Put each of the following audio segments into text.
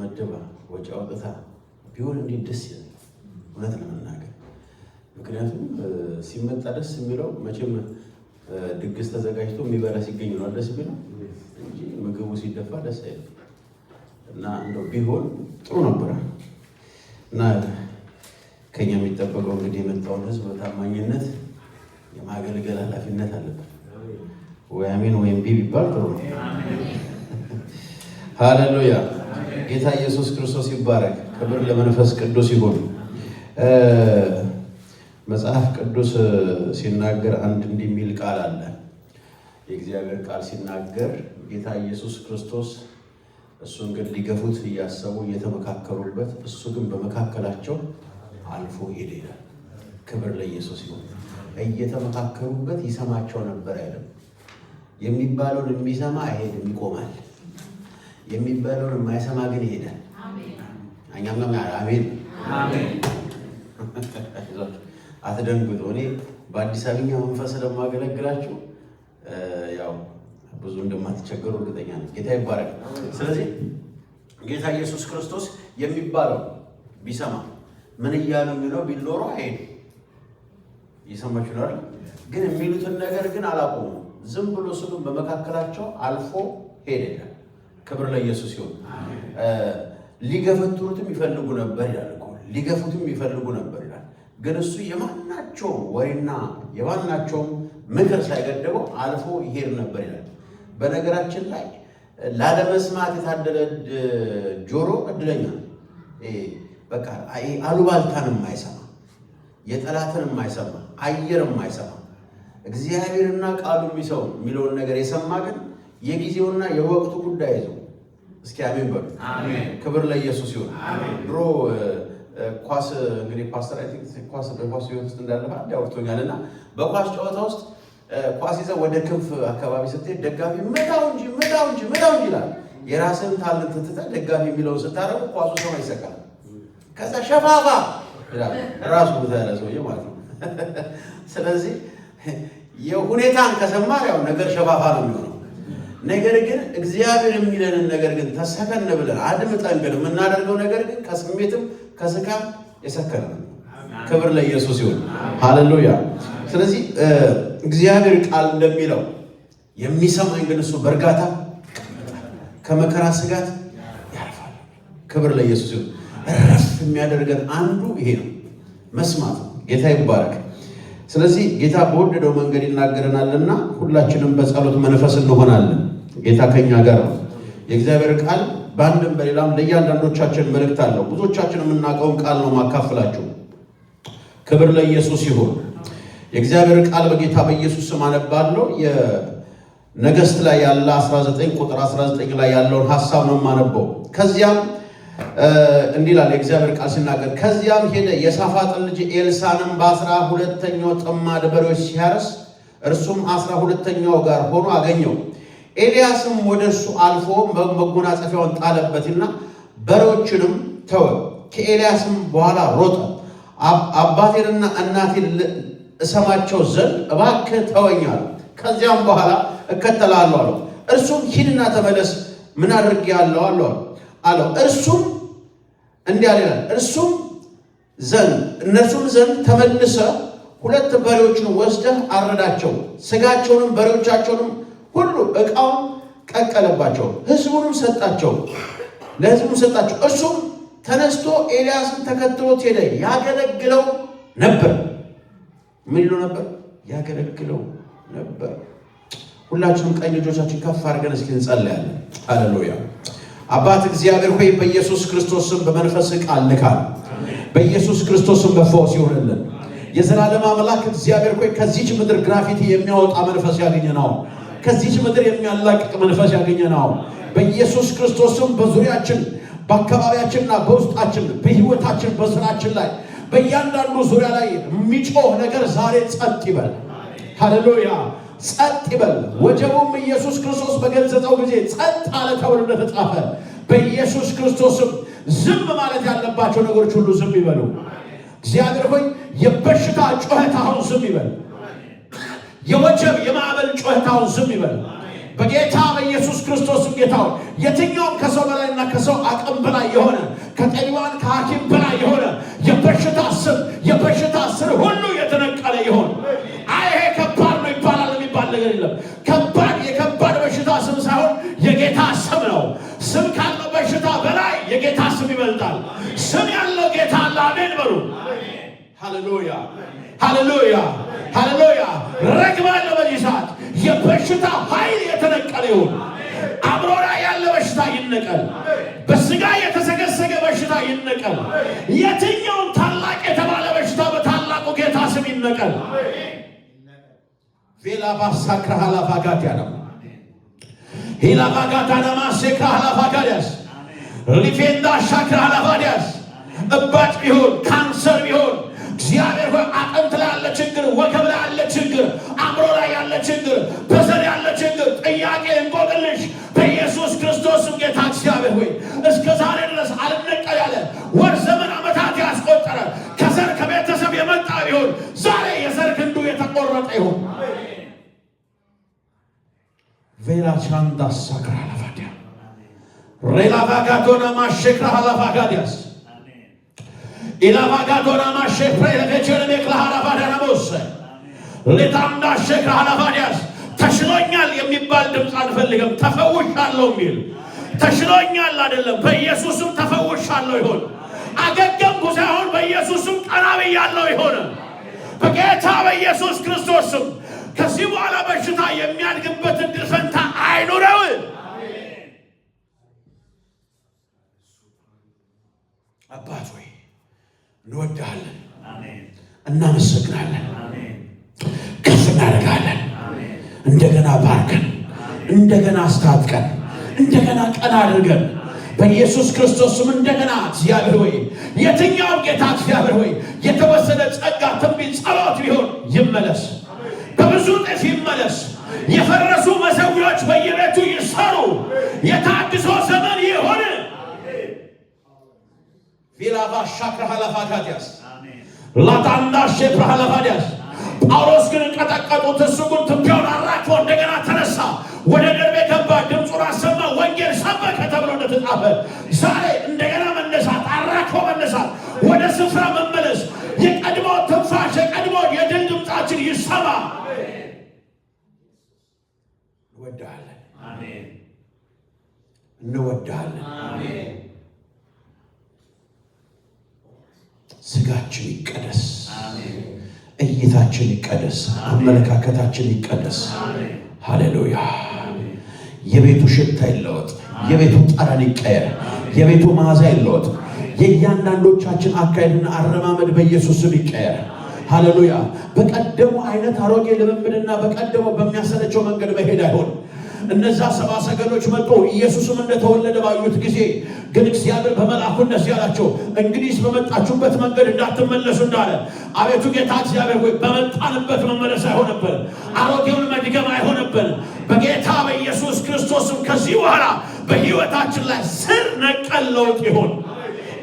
መደባ ወጪ አውጥታ ቢሆን እንዴት ደስ ይላል እውነት ለመናገር። ምክንያቱም ሲመጣ ደስ የሚለው መቼም ድግስ ተዘጋጅቶ የሚበላ ሲገኝ ነው ደስ የሚለው እንጂ ምግቡ ሲደፋ ደስ አይልም። እና እንደው ቢሆን ጥሩ ነበር። እና ከኛ የሚጠበቀው እንግዲህ የመጣውን ህዝብ በታማኝነት የማገልገል ኃላፊነት አለበት። ወይ አሜን ወይም ቢ ቢባል ጥሩ ነው። ሃሌሉያ! ጌታ ኢየሱስ ክርስቶስ ይባረክ። ክብር ለመንፈስ ቅዱስ ይሁን። መጽሐፍ ቅዱስ ሲናገር አንድ እንዲህ የሚል ቃል አለ። የእግዚአብሔር ቃል ሲናገር ጌታ ኢየሱስ ክርስቶስ እሱን ግን ሊገፉት እያሰቡ እየተመካከሩበት፣ እሱ ግን በመካከላቸው አልፎ ሄደ ይላል። ክብር ለኢየሱስ ይሁን። እየተመካከሩበት ይሰማቸው ነበር አይደል? የሚባለውን የሚሰማ አይሄድም፣ ይቆማል። የሚባለውን የማይሰማ ግን ይሄዳል። አሜን አሜን አሜን። አትደንግጡ። እኔ በአዲስ አበኛ መንፈስ ለማገለግላችሁ ያው ብዙ እንደማትቸገሩ እርግጠኛ ነኝ። ጌታ ይባረክ። ስለዚህ ጌታ ኢየሱስ ክርስቶስ የሚባለው ቢሰማ ምን እያሉ የሚለው ቢኖሩ አይሄድም። ይሰማችሁ ነው አይደል? ግን የሚሉትን ነገር ግን አላቆሙም። ዝም ብሎ እሱ ግን በመካከላቸው አልፎ ሄደ ይላል። ክብር ለኢየሱስ ይሁን። ሊገፈትሩትም ይፈልጉ ነበር ይላል እኮ። ሊገፉትም ይፈልጉ ነበር ይላል። ግን እሱ የማናቸው ወሬና የማናቸው ምክር ሳይገደበው አልፎ ይሄድ ነበር ይላል። በነገራችን ላይ ላለመስማት የታደለ ጆሮ እድለኛ ነው። በቃ አሉባልታን የማይሰማ የጠላትን የማይሰማ አየር የማይሰማ እግዚአብሔርና ቃሉ የሚለውን ነገር የሰማ ግን የጊዜውና የወቅቱ ጉዳይ ይዘው እስኪ አሜን በሉ። ክብር ለኢየሱስ ይሁን። ድሮ ኳስ እንግዲህ ፓስተር አይ ቲንክ ኳስ በኳስ ህይወት ውስጥ እንዳለፈ ያወርቶኛልና በኳስ ጨዋታ ውስጥ ኳስ ይዘው ወደ ክንፍ አካባቢ ስትሄድ ደጋፊ መታው እንጂ ይላል። የራስን ታለንት ትተህ ደጋፊ የሚለውን ስታረጉ ኳሱ ሰው ይሰቃል። ከዛ ሸፋፋ ይላል ራሱ ያለ ሰውዬ ማለት ነው። ስለዚህ የሁኔታን ከሰማ ያው ነገር ሸፋፋ ነው የሚሆነው። ነገር ግን እግዚአብሔር የሚለንን ነገር ግን ተሰከን ብለን አድምጠን ግን የምናደርገው ነገር ግን ከስሜትም ከስካም የሰከነ ነው። ክብር ለኢየሱስ ይሁን። ሃሌሉያ። ስለዚህ እግዚአብሔር ቃል እንደሚለው የሚሰማኝ ግን እሱ በእርጋታ ከመከራ ስጋት ያርፋል። ክብር ለኢየሱስ ይሁን። እረፍ የሚያደርገን አንዱ ይሄ ነው፣ መስማት ነው። ጌታ ይባረክ። ስለዚህ ጌታ በወደደው መንገድ ይናገረናልና ሁላችንም በጸሎት መንፈስ እንሆናለን። ጌታ ከኛ ጋር ነው። የእግዚአብሔር ቃል በአንድም በሌላም ለእያንዳንዶቻችን መልእክት አለው። ብዙዎቻችን የምናውቀውን ቃል ነው ማካፈላችሁ። ክብር ለኢየሱስ ይሁን። የእግዚአብሔር ቃል በጌታ በኢየሱስ ስም አነባለሁ። የነገሥት ላይ ያለ 19 ቁጥር 19 ላይ ያለውን ሐሳብ ነው የማነበው። ከዚያም እንዲህ ይላል የእግዚአብሔር ቃል ሲናገር፣ ከዚያም ሄደ የሳፋጥን ልጅ ኤልሳዕንም በ12ኛው ጥማድ በሬዎች ሲያርስ፣ እርሱም 12ኛው ጋር ሆኖ አገኘው። ኤልያስም ወደ እሱ አልፎ መጎናጸፊያውን ጣለበትና በሬዎችንም ተወ። ከኤልያስም በኋላ ሮጠ። አባቴንና እናቴን እሰማቸው ዘንድ እባክህ ተወኝ አለው። ከዚያም በኋላ እከተላለሁ አለው። እርሱም ሂድና ተመለስ፣ ምን አድርጌአለሁ አለው። እርሱም እንዲህ አለ ይላል፣ እነርሱም ዘንድ ተመልሰ 2 በሬዎችን ወስደህ አረዳቸው፣ ስጋቸውንም በሬዎቻቸውንም ሁሉ ዕቃውን ቀቀለባቸው፣ ለሕዝቡም ሰጣቸው። እርሱም ተነስቶ ኤልያስን ተከትሎት ሄደ፣ ያገለግለው ነበር። ምን ይለው ነበር? ያገለግለው ነበር። ሁላችንም ቀኝ እጆቻችን ከፍ አድርገን እስኪ እንጸልያለን። ሃሌሉያ። አባት እግዚአብሔር ሆይ በኢየሱስ ክርስቶስም በመንፈስ ቃል ልካል። በኢየሱስ ክርስቶስም በፈውስ ይሆንልን። የዘላለም አምላክ እግዚአብሔር ሆይ ከዚህች ምድር ግራፊቲ የሚያወጣ መንፈስ ያገኘነው፣ ከዚህች ምድር የሚያላቅቅ መንፈስ ያገኘነው በኢየሱስ ክርስቶስም በዙሪያችን በአካባቢያችንና በውስጣችን በህይወታችን በስራችን ላይ በእያንዳንዱ ዙሪያ ላይ የሚጮህ ነገር ዛሬ ጸጥ ይበል። ሃሌሉያ። ጸጥ ይበል። ወጀቡም ኢየሱስ ክርስቶስ በገለጸው ጊዜ ጸጥ አለ ተብሎ እንደተጻፈ በኢየሱስ ክርስቶስም ዝም ማለት ያለባቸው ነገሮች ሁሉ ዝም ይበሉ። እግዚአብሔር ሆይ የበሽታ ጩኸት አሁን ዝም ይበል። የወጀብ የማዕበል ጩኸት አሁን ዝም ይበል። በጌታ በኢየሱስ ክርስቶስ ጌታው የትኛውም ከሰው በላይና ከሰው አቅም በላይ የሆነ ከጠቢባን ከሐኪም በላይ የሆነ የበሽታ ስር ሁሉ የተነቀለ ይሆን። ይሄ ከባድ ነው ይባላል የሚባል ነገር የለም። የከባድ በሽታ ስም ሳይሆን የጌታ ስም ነው። ስም ካለው በሽታ በላይ የጌታ ስም ይበልጣል። ስም ያለው ጌታ አለ። አሜን በሉ። ሃሌሉያ ሃሌሉያ ሃሌሉያ። ረግማለሁ በዚህ ሰዓት የበሽታ ኃይል የተነቀለ ይሁን። አእምሮ ላይ ያለ በሽታ ይነቀል። በስጋ የተሰገሰገ በሽታ ይነቀል። የትኛውም ታላቅ የተባለ በሽታ በታላቁ ጌታ ስም ይነቀል። ቬላባሳ ክራሃላፋጋት ያለው ሂላባጋታናማ ሴክራሃላፋጋዲያስ ሊፌንዳ ሻክራሃላፋዲያስ እባጭ ቢሆን ካንሰር ቢሆን እግዚአብሔር ሆይ አጥንት ላይ ያለ ችግር፣ ወገብ ላይ ያለ ችግር፣ አእምሮ ላይ ያለ ችግር፣ በዘር ያለ ችግር፣ ጥያቄ እንቆቅልሽ በኢየሱስ ክርስቶስም ጌታ እግዚአብሔር ሆይ እስከ ዛሬ ድረስ አልነቀል ያለ ወር ዘመን ዓመታት ያስቆጠረ ከዘር ከቤተሰብ የመጣ ቢሆን ዛሬ የዘር ግንዱ የተቆረጠ ይሁን። ቬላ ቻንዳ ሳክራ ላፋዲያ ሬላ ባጋዶና ማሸክራ ላፋጋዲያስ ኢላባጋዶና ማሸክራ ለበቸለ መክላሃ ባዳናሞስ ለታንዳ ሸክራ ላፋዲያስ ተሽሎኛል የሚባል ድምጽ አንፈልግም። ተፈውሻለሁ የሚል ተሽሎኛል አይደለም፣ በኢየሱስም ተፈውሻለሁ ይሁን። አገገምኩ ሳይሆን በኢየሱስም ቀና ብያለሁ ይሁን። በጌታ በኢየሱስ ክርስቶስም ከዚህ በኋላ በሽታ የሚያድግበት እድል ፈንታ አይኑረው። አባት ሆይ እንወድሃለን፣ እናመሰግናለን፣ ከፍ እናደርጋለን። እንደገና ባርከን፣ እንደገና አስታጥቀን፣ እንደገና ቀና አድርገን በኢየሱስ ክርስቶስም እንደገና እግዚአብሔር ሆይ የትኛውም ጌታ እግዚአብሔር ሆይ የተወሰነ ጸጋ፣ ትንቢት፣ ጸሎት ቢሆን ይመለስ፣ በብዙ እጥፍ ይመለስ። የፈረሱ መሠዊያዎች በየቤቱ ይሰሩ። የታድሶ ዘመን ይሁን። ቪላባ ሻክራሃላፋጋዲያስ ላታንዳ ሼፕራሃላፋዲያስ ጳውሎስ ግን ቀጠቀጡት፣ እሱ ግን ትቢያውን አራግፎ እንደገና ተነሳ፣ ወደ ደርቤ ገባ፣ ድምፁን አሰማ፣ ወንጌል ሰበከ ተብሎ እንደተጻፈ ዛሬ እንደገና መነሳት፣ አራግፎ መነሳት፣ ወደ ስፍራ መመለስ፣ የቀድሞ ትንፋሽ፣ የቀድሞ የድል ድምፃችን ይሰማ። እንወድሃለን፣ እንወድሃለን። ስጋችን ይቀደስ፣ እይታችን ይቀደስ፣ አመለካከታችን ይቀደስ። ሃሌሉያ። የቤቱ ሽታ ይለወጥ፣ የቤቱ ጠረን ይቀየር፣ የቤቱ መዓዛ ይለወጥ። የእያንዳንዶቻችን አካሄድና አረማመድ በኢየሱስ ስም ይቀየር። ሃሌሉያ። በቀደሙ አይነት አሮጌ ልምምድና በቀደሙ በሚያሰለቸው መንገድ መሄድ አይሆን። እነዛ ሰባ ሰገሎች መጡ፣ ኢየሱስም እንደተወለደ ባዩት ጊዜ ግን እግዚአብሔር በመልአኩ እንደዚህ አላቸው፣ እንግዲህ በመጣችሁበት መንገድ እንዳትመለሱ እንዳለ። አቤቱ ጌታ እግዚአብሔር ሆይ በመጣንበት መመለስ አይሆንብን፣ አሮጌውን መድገም አይሆንብን። በጌታ በኢየሱስ ክርስቶስም ከዚህ በኋላ በሕይወታችን ላይ ስር ነቀል ለውጥ ይሆን።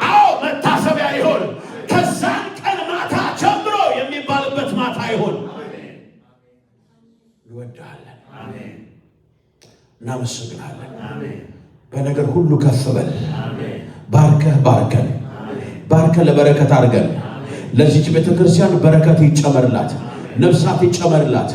አዎ መታሰቢያ ይሆን። ከዛን ቀን ማታ ጀምሮ የሚባልበት ማታ ይሆን። እንወድሃለን፣ እናመሰግናለን። በነገር ሁሉ ከፍ በል። ባርከን ለበረከት አድርገን። ለዚች ቤተክርስቲያን በረከት ይጨመርላት፣ ነፍሳት ይጨመርላት።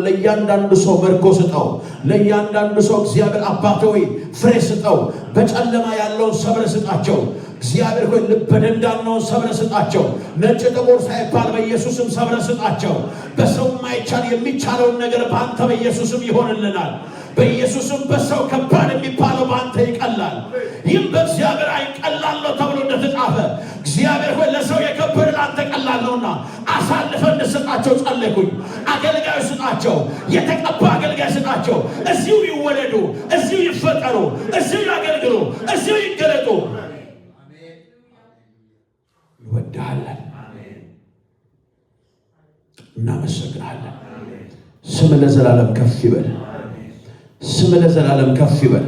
ለእያንዳንዱ ሰው መርኮ ስጠው። ለእያንዳንዱ ሰው እግዚአብሔር አባት ሆይ ፍሬ ስጠው። በጨለማ ያለውን ሰብረ ስጣቸው። እግዚአብሔር ሆይ ልበ ደንዳናውን ሰብረ ስጣቸው። ነጭ ጥቁር ሳይባል በኢየሱስም ሰብረ ስጣቸው። በሰው ማይቻል የሚቻለውን ነገር በአንተ በኢየሱስም ይሆንልናል። በኢየሱስም በሰው ከባድ የሚባለው በአንተ ይቀላል። ይህም በእግዚአብሔር ዓይን ቀላል ነው ተብሎ እንደተጻፈ እግዚአብሔር ሆይ ለሰው የከበደ ለአንተ ቀላል ነውና አሳልፈ እንድትሰጣቸው ጸለይኩኝ። አገልጋዮች ስጣቸው፣ የተቀባ አገልጋይ ስጣቸው። እዚሁ ይወለዱ፣ እዚሁ ይፈጠሩ፣ እዚሁ ያገልግሉ፣ እዚሁ ይገለጡ። እንወድሃለን፣ እናመሰግናለን። ስም ለዘላለም ከፍ ይበል። ስም ለዘላለም ከፍ ይበል።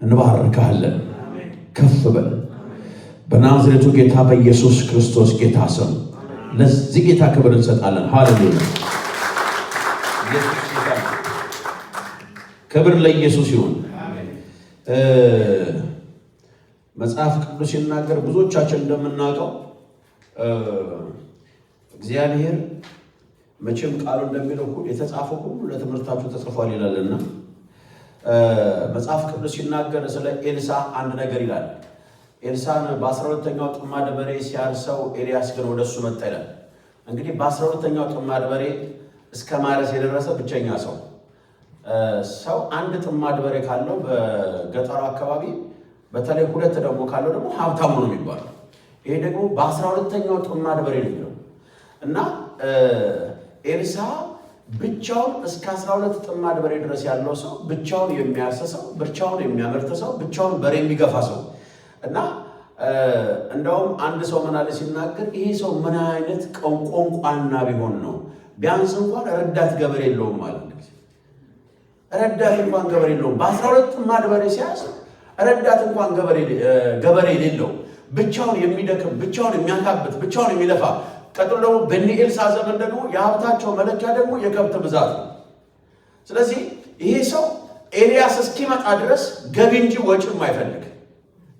እንባርካለን። ከፍ በል በናዝሬቱ ጌታ በኢየሱስ ክርስቶስ ጌታ ስም ለዚህ ጌታ ክብር እንሰጣለን። ሃሌሉያ። ክብር ለኢየሱስ ይሁን። መጽሐፍ ቅዱስ ሲናገር ብዙዎቻችን እንደምናውቀው እግዚአብሔር መቼም ቃሉ እንደሚለው የተጻፈው ሁሉ ለትምህርታችሁ ተጽፏል ይላልና መጽሐፍ ቅዱስ ሲናገር ስለ ኤልሳ አንድ ነገር ይላል። ኤልሳን በ12ኛው ጥማድ በሬ ሲያርሰው ኤልያስ ግን ወደሱ መጣ ይላል። እንግዲህ በ12ኛው ጥማድ በሬ እስከ ማረስ የደረሰ ብቸኛ ሰው አንድ ጥማድ በሬ ካለው በገጠሩ አካባቢ በተለይ ሁለት ደግሞ ካለው ደግሞ ሀብታሙ ነው የሚባለው። ይሄ ደግሞ በ12ኛው ጥማድ በሬ ነው የሚለው እና ኤልሳ ብቻውን እስከ 12 ጥማድ በሬ ድረስ ያለው ሰው ብቻውን የሚያርሰው ብቻውን የሚያመርት ሰው ብቻውን በሬ የሚገፋ ሰው እና እንደውም አንድ ሰው ምን አለ ሲናገር ይሄ ሰው ምን አይነት ቆንቋና ቢሆን ነው ቢያንስ እንኳን ረዳት ገበሬ የለውም ማለት ነው። ረዳት እንኳን ገበሬ የለውም። በ12 ጥማድ በሬ ሲያስ ረዳት እንኳን ገበሬ የሌለው ብቻውን የሚደክም ብቻውን የሚያካብት ብቻውን የሚለፋ ቀጥሎ ደግሞ በእነ ኤልሳ ዘመን ደግሞ የሀብታቸው መለኪያ ደግሞ የከብት ብዛት ነው። ስለዚህ ይሄ ሰው ኤልያስ እስኪመጣ ድረስ ገቢ እንጂ ወጪ የማይፈልግ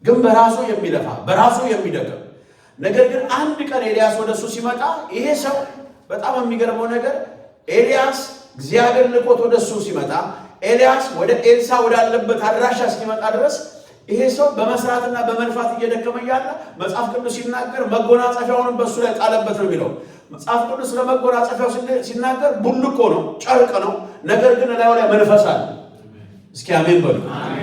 ግን በራሱ የሚለፋ በራሱ የሚደክም ነገር ግን አንድ ቀን ኤልያስ ወደሱ ሲመጣ ይሄ ሰው በጣም የሚገርመው ነገር ኤልያስ እግዚአብሔር ልኮት ወደሱ ሲመጣ ኤልያስ ወደ ኤልሳ ወዳለበት አድራሻ እስኪመጣ ድረስ ይሄ ሰው በመስራትና በመልፋት እየደከመ ያለ መጽሐፍ ቅዱስ ሲናገር መጎናጸፊያውን በሱ ላይ ጣለበት ነው የሚለው። መጽሐፍ ቅዱስ ለመጎናጸፊያው ሲናገር ቡልኮ ነው፣ ጨርቅ ነው። ነገር ግን ላዩ ላይ መንፈስ አለ። እስኪ አሜን በሉ።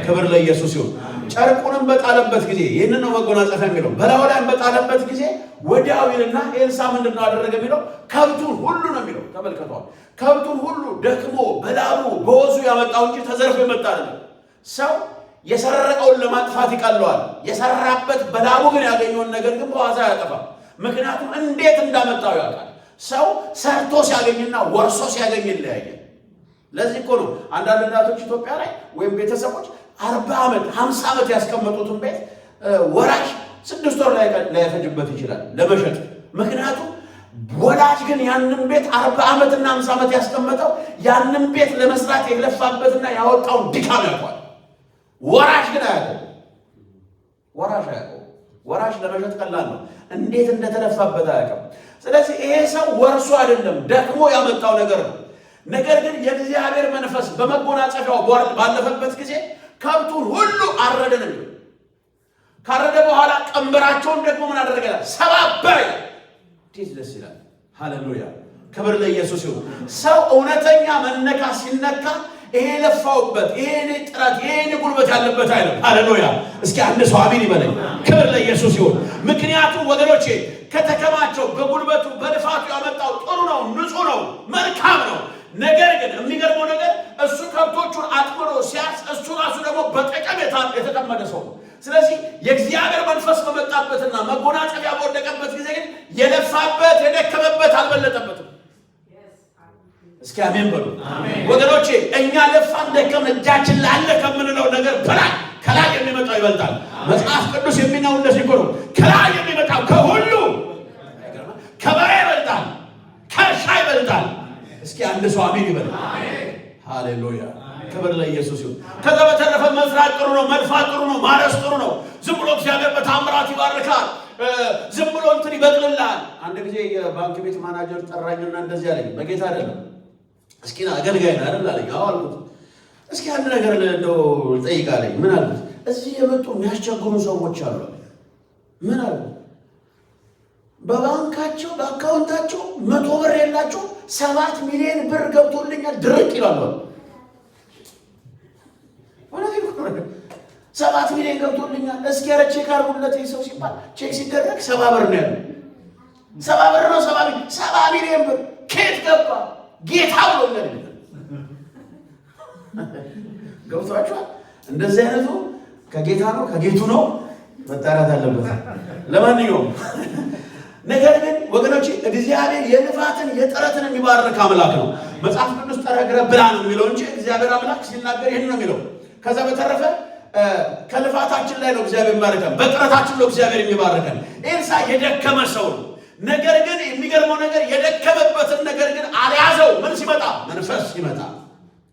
ክብር ለኢየሱስ ይሁን። ጨርቁንም በጣለበት ጊዜ ይህንን ነው መጎናጸፊያ የሚለው። በላዩ ላይ በጣለበት ጊዜ ወዲያው ይልና ኤልሳ ምንድነው አደረገ የሚለው ከብቱን ሁሉ ነው የሚለው። ተመልከቷል። ከብቱን ሁሉ ደክሞ በላቡ በወዙ ያመጣው እንጂ ተዘርፎ የመጣ አይደለም። ሰው የሰረቀውን ለማጥፋት ይቀለዋል። የሰራበት በላቡ ግን ያገኘውን ነገር ግን በዋዛ ያጠፋል። ምክንያቱም እንዴት እንዳመጣው ያውቃል። ሰው ሰርቶ ሲያገኝና ወርሶ ሲያገኝ ይለያያል። ለዚህ እኮ ነው አንዳንድ እናቶች ኢትዮጵያ ላይ ወይም ቤተሰቦች 40 ዓመት 50 ዓመት ያስቀመጡትን ቤት ወራሽ 6 ወር ላይ ያፈጅበት ይችላል ለመሸጥ። ምክንያቱም ወላጅ ግን ያንን ቤት 40 ዓመትና 50 ዓመት ያስቀመጠው ያንን ቤት ለመስራት የለፋበትና ያወጣው ድካም ያውቃል። ወራሽ ግን አያውቅም። ወራሽ ለመሸጥ ቀላል ነው፣ እንዴት እንደተለፋበት አያውቅም። ስለዚህ ይሄ ሰው ወርሶ አይደለም ደክሞ ያመጣው ነገር ነው። ነገር ግን የእግዚአብሔር መንፈስ በመጎናጸፊያው ባለፈበት ጊዜ ከብቱን ሁሉ አረደ ነው። ካረደ በኋላ ቀንበራቸውን ደግሞ ምን አደረገ? ሰባበረ። ደስ ይላል። ሃሌሉያ! ክብር ለኢየሱስ ይሁን። ሰው እውነተኛ መነካ ሲነካ ይሄ ለፋውበት ይሄ ጥራት ይሄ ጉልበት ያለበት አይደለም። ሃሌሉያ! እስኪ አንድ ሰው አሜን ይበለኝ። ክብር ለኢየሱስ ይሁን። ምክንያቱም ወገኖቼ ከተከማቸው በጉልበቱ በልፋቱ ያመጣው ጥሩ ነው፣ ንጹህ ነው፣ መልካም ነው። ነገር ግን የሚገርመው ነገር እሱ ከብቶቹን አጥምሮ ሲያርስ እሱ ራሱ ደግሞ በጠቀሜታ የተቀመጠ ሰው ነው። ስለዚህ የእግዚአብሔር መንፈስ በመጣበትና መጎናጸፊያ በወደቀበት ጊዜ ግን የለፋበት የደከመበት አልበለጠበትም። እስኪ አሜን በሉ ወገኖቼ። እኛ ለፋን ደከምን እጃችን ላለ ከምንለው ነገር በላይ ከላይ የሚመጣው ይበልጣል። መጽሐፍ ቅዱስ የሚናው እንደዚህ እኮ ነው። ከላይ የሚመጣው ከሁሉ ከበሬ ይበልጣል፣ ከእርሻ ይበልጣል። እስኪ አንድ ሰው አሜን ይበል። ሃሌሉያ! ክብር ለኢየሱስ ይሁን። ከዛ በተረፈ መስራት ጥሩ ነው፣ መልፋት ጥሩ ነው፣ ማረስ ጥሩ ነው። ዝም ብሎ እግዚአብሔር በታምራት ይባርካል። ዝም ብሎ እንትን ይበቅልልሃል። አንድ ጊዜ የባንክ ቤት ማናጀር ጠራኝና እንደዚህ አለኝ። በጌታ አይደለም እስኪ አገልጋይ ነህ አይደል አለኝ። አዎ አልኩት። እስኪ አንድ ነገር እንደው ልጠይቃለኝ። ምን አልኩት? እዚህ የመጡ የሚያስቸግሩ ሰዎች አሉ። ምን አሉ? በባንካቸው በአካውንታቸው 100 ብር የላቸው 7 ሚሊዮን ብር ገብቶልኛል ድርቅ ይላሉ። 7 ሚሊዮን ገብቶልኛል እስኪ ኧረ ቼክ አድርጉለት ሰው ሲባል ቼክ ሲደረግ 70 ብር ነው ያለው። 70 ብር ነው 70 ሚሊዮን ብር ከየት ገባ? ጌታ ብሎኛል። ገብቷችኋል? እንደዚህ አይነቱ ከጌታ ነው ከጌቱ ነው መጣራት አለበት። ለማንኛውም ነገር ግን ወገኖች እግዚአብሔር የልፋትን የጥረትን የሚባርክ አምላክ ነው። መጽሐፍ ቅዱስ ጠረግረ ብላ ነው የሚለው እንጂ እግዚአብሔር አምላክ ሲናገር ይሄን ነው የሚለው። ከዛ በተረፈ ከልፋታችን ላይ ነው እግዚአብሔር የሚባርከን፣ በጥረታችን ነው እግዚአብሔር የሚባርከን። ኤልሳ የደከመ ሰው ነው። ነገር ግን የሚገርመው ነገር የደከመበትን ነገር ግን አልያዘው። ምን ሲመጣ? መንፈስ ሲመጣ።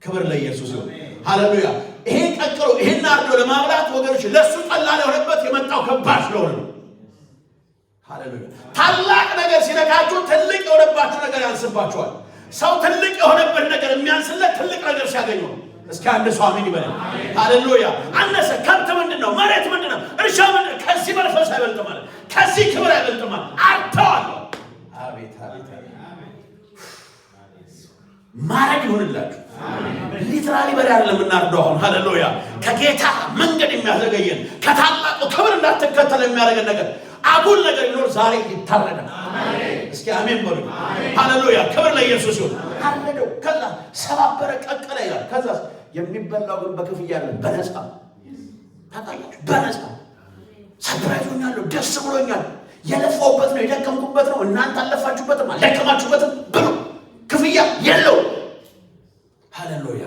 ክብር ለኢየሱስ ይሁን። ሃሌሉያ። ይሄ ቀቅሎ ይሄን አርዶ ለማብላት ወገኖች ለሱ ቀላል የሆነበት የመጣው ከባድ ስለሆነ ነው። ሃሌሉያ። ታላቅ ነገር ሲነካችሁ ትልቅ የሆነባችሁ ነገር ያንስባችኋል። ሰው ትልቅ የሆነበት ነገር የሚያንስለት ትልቅ ነገር ሲያገኙ ነው። እስኪ አንድ ሰው አሜን ይበል። ሃሌሉያ። አነሰ ከብት ምንድነው? መሬት ምንድነው? እርሻ ምንድነው? ከዚህ መንፈስ አይበልጥም ማለት ከዚህ ክብር አይበልጥም ማለት አርተዋል። አቤት አቤት ማረግ ይሁንላችሁ። ሊትራሊ በላይ አይደለም እናርደው አሁን። ሃሌሉያ። ከጌታ መንገድ የሚያዘገየን ከታላቁ ክብር እንዳትከተል የሚያደርገን ነገር አጉል ነገር ቢኖር ዛሬ ይታረዳል። እስኪ አሜን በሉ። ሃሌሉያ። ክብር ለኢየሱስ ይሁን። አረደው፣ ከዛ ሰባበረ፣ ቀቀለ ይላል። ከዛ የሚበላው ግን በክፍያ አይደለም፣ በነፃ ታውቃላችሁ። በነፃ ሰርፕራይዝ ሆኛለሁ፣ ደስ ብሎኛል፣ የለፋውበት ነው፣ የደከምኩበት ነው። እናንተ አለፋችሁበትም አልደከማችሁበትም ብሎ ክፍያ የለው። ሃሌሉያ።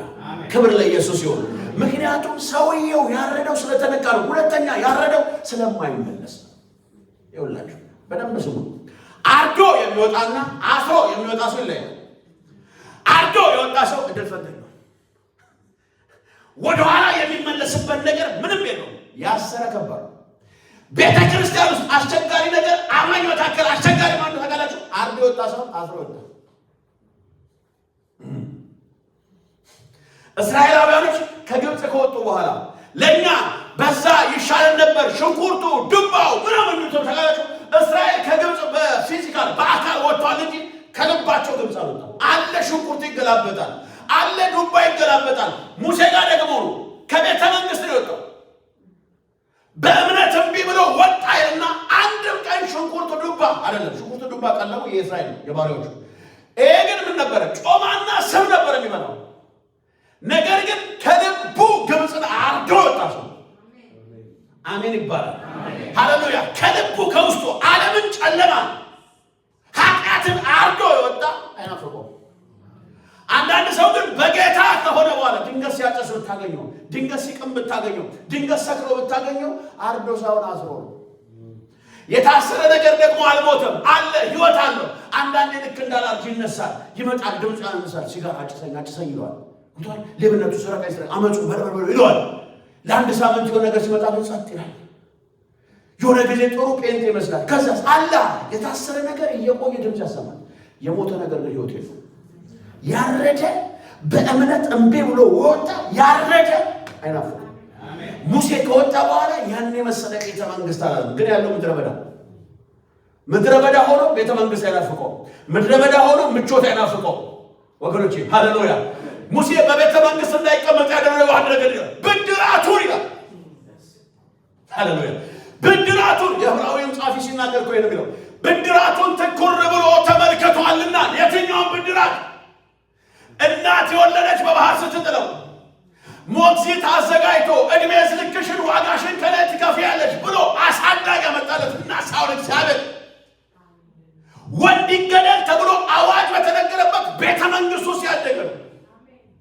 ክብር ለኢየሱስ ይሁን። ምክንያቱም ሰውየው ያረደው ስለተነካ ነው። ሁለተኛ ያረደው ስለማይመለስ ነው። ይኸውላችሁ በደንብ ስሙ። አርዶ የሚወጣና አስሮ የሚወጣ ሰው ይለያል። አርዶ የወጣ ሰው እድል ፈንታ ነው። ወደኋላ የሚመለስበት ነገር ምንም የለው። ያሰረ ከባድ ቤተ ክርስቲያን ውስጥ አስቸጋሪ ነገር አማኝ መካከል አስቸጋሪ ማለት ታውቃላችሁ። አርዶ የወጣ ሰው አስሮ ወጣ። እስራኤላውያኖች ከግብጽ ከወጡ በኋላ ለኛ በዛ ይሻለን ነበር ሽንኩርቱ ዱባው ምናምን ነው ተጋላችሁ። እስራኤል ከግብጽ በፊዚካል በአካል ወጥቷል እንጂ ከልባቸው ግብጽ አልወጣም። አለ ሽንኩርቱ ይገላበጣል፣ አለ ዱባ ይገላበጣል። ሙሴ ጋር ደግሞ ነው ከቤተ መንግስት ነው የወጣው። በእምነት እምቢ ብሎ ወጣይና አንድም ቀን ሽንኩርቱ ዱባ አይደለም። ሽንኩርቱ ዱባ ቀለሙ የእስራኤል የባሪያዎቹ። ይሄ ግን ምን ነበር? ጮማና ስብ ነበር የሚበላው። ነገር ግን ከልቡ ግብጽን አርዶ ወጣ ሰው አሜን ይባላል። ሃሌሉያ። ከልቡ ከውስጡ ዓለምን ጨለማ ኃጢአትን አርዶ የወጣ አይናፍቀውም። አንዳንድ ሰው ግን በጌታ ከሆነ በኋላ ድንገት ሲያጨስ ብታገኘው፣ ድንገት ሲቅም ብታገኘው፣ ድንገት ሰክሮ ብታገኘው አርዶ ሳይሆን አስሮ ነው። የታሰረ ነገር ደግሞ አልሞተም አለ፣ ህይወት አለው። አንዳንዴ ልክ እንዳላርጅ ይነሳል፣ ይመጣል፣ ድምፅ ያነሳል። ሲጋራ አጭሰኝ ይለዋል። ሌብነቱ፣ ሰረቃ፣ አመፁ በርበርበሩ ይለዋል። ለአንድ ሳምንት የሆነ ነገር ሲመጣ ግን ጸጥ ይላል። የሆነ ጊዜ ጥሩ ጴንጤ ይመስላል። ከዛስ አላ የታሰረ ነገር እየቆየ ድምፅ ያሰማል። የሞተ ነገር ግን ህይወት የለው። ያረደ በእምነት እምቢ ብሎ ወጣ። ያረደ አይናፍቅም። ሙሴ ከወጣ በኋላ ያን የመሰለ ቤተ መንግስት አላለም። ግን ያለው ምድረ በዳ ሆኖ ቤተ መንግስት አይናፍቀው። ምድረ በዳ ሆኖ ምቾት አይናፍቀው። ወገኖቼ ሃሌሉያ። ሙሴ በቤተ መንግስት እንዳይቀመጥ ያደረገው አንድ ነገር ይላል፣ ብድራቱን ይላል። ሃሌሉያ። ብድራቱን የዕብራውያን ጻፊ ሲናገር እኮ ነው የሚለው ብድራቱን ትኩር ብሎ ተመልክቷልና። የትኛውን ብድራት? እናት የወለደች በባህር ስትጥለው ሞግዚት አዘጋጅቶ እድሜ ልክሽን ዋጋሽን ከላይ ትከፍያለሽ ብሎ አሳዳጊ ያመጣለት እና ሳውል እግዚአብሔር ወንድ ይገደል ተብሎ አዋጅ በተነገረበት ቤተ መንግስት ውስጥ ያደገ ነው።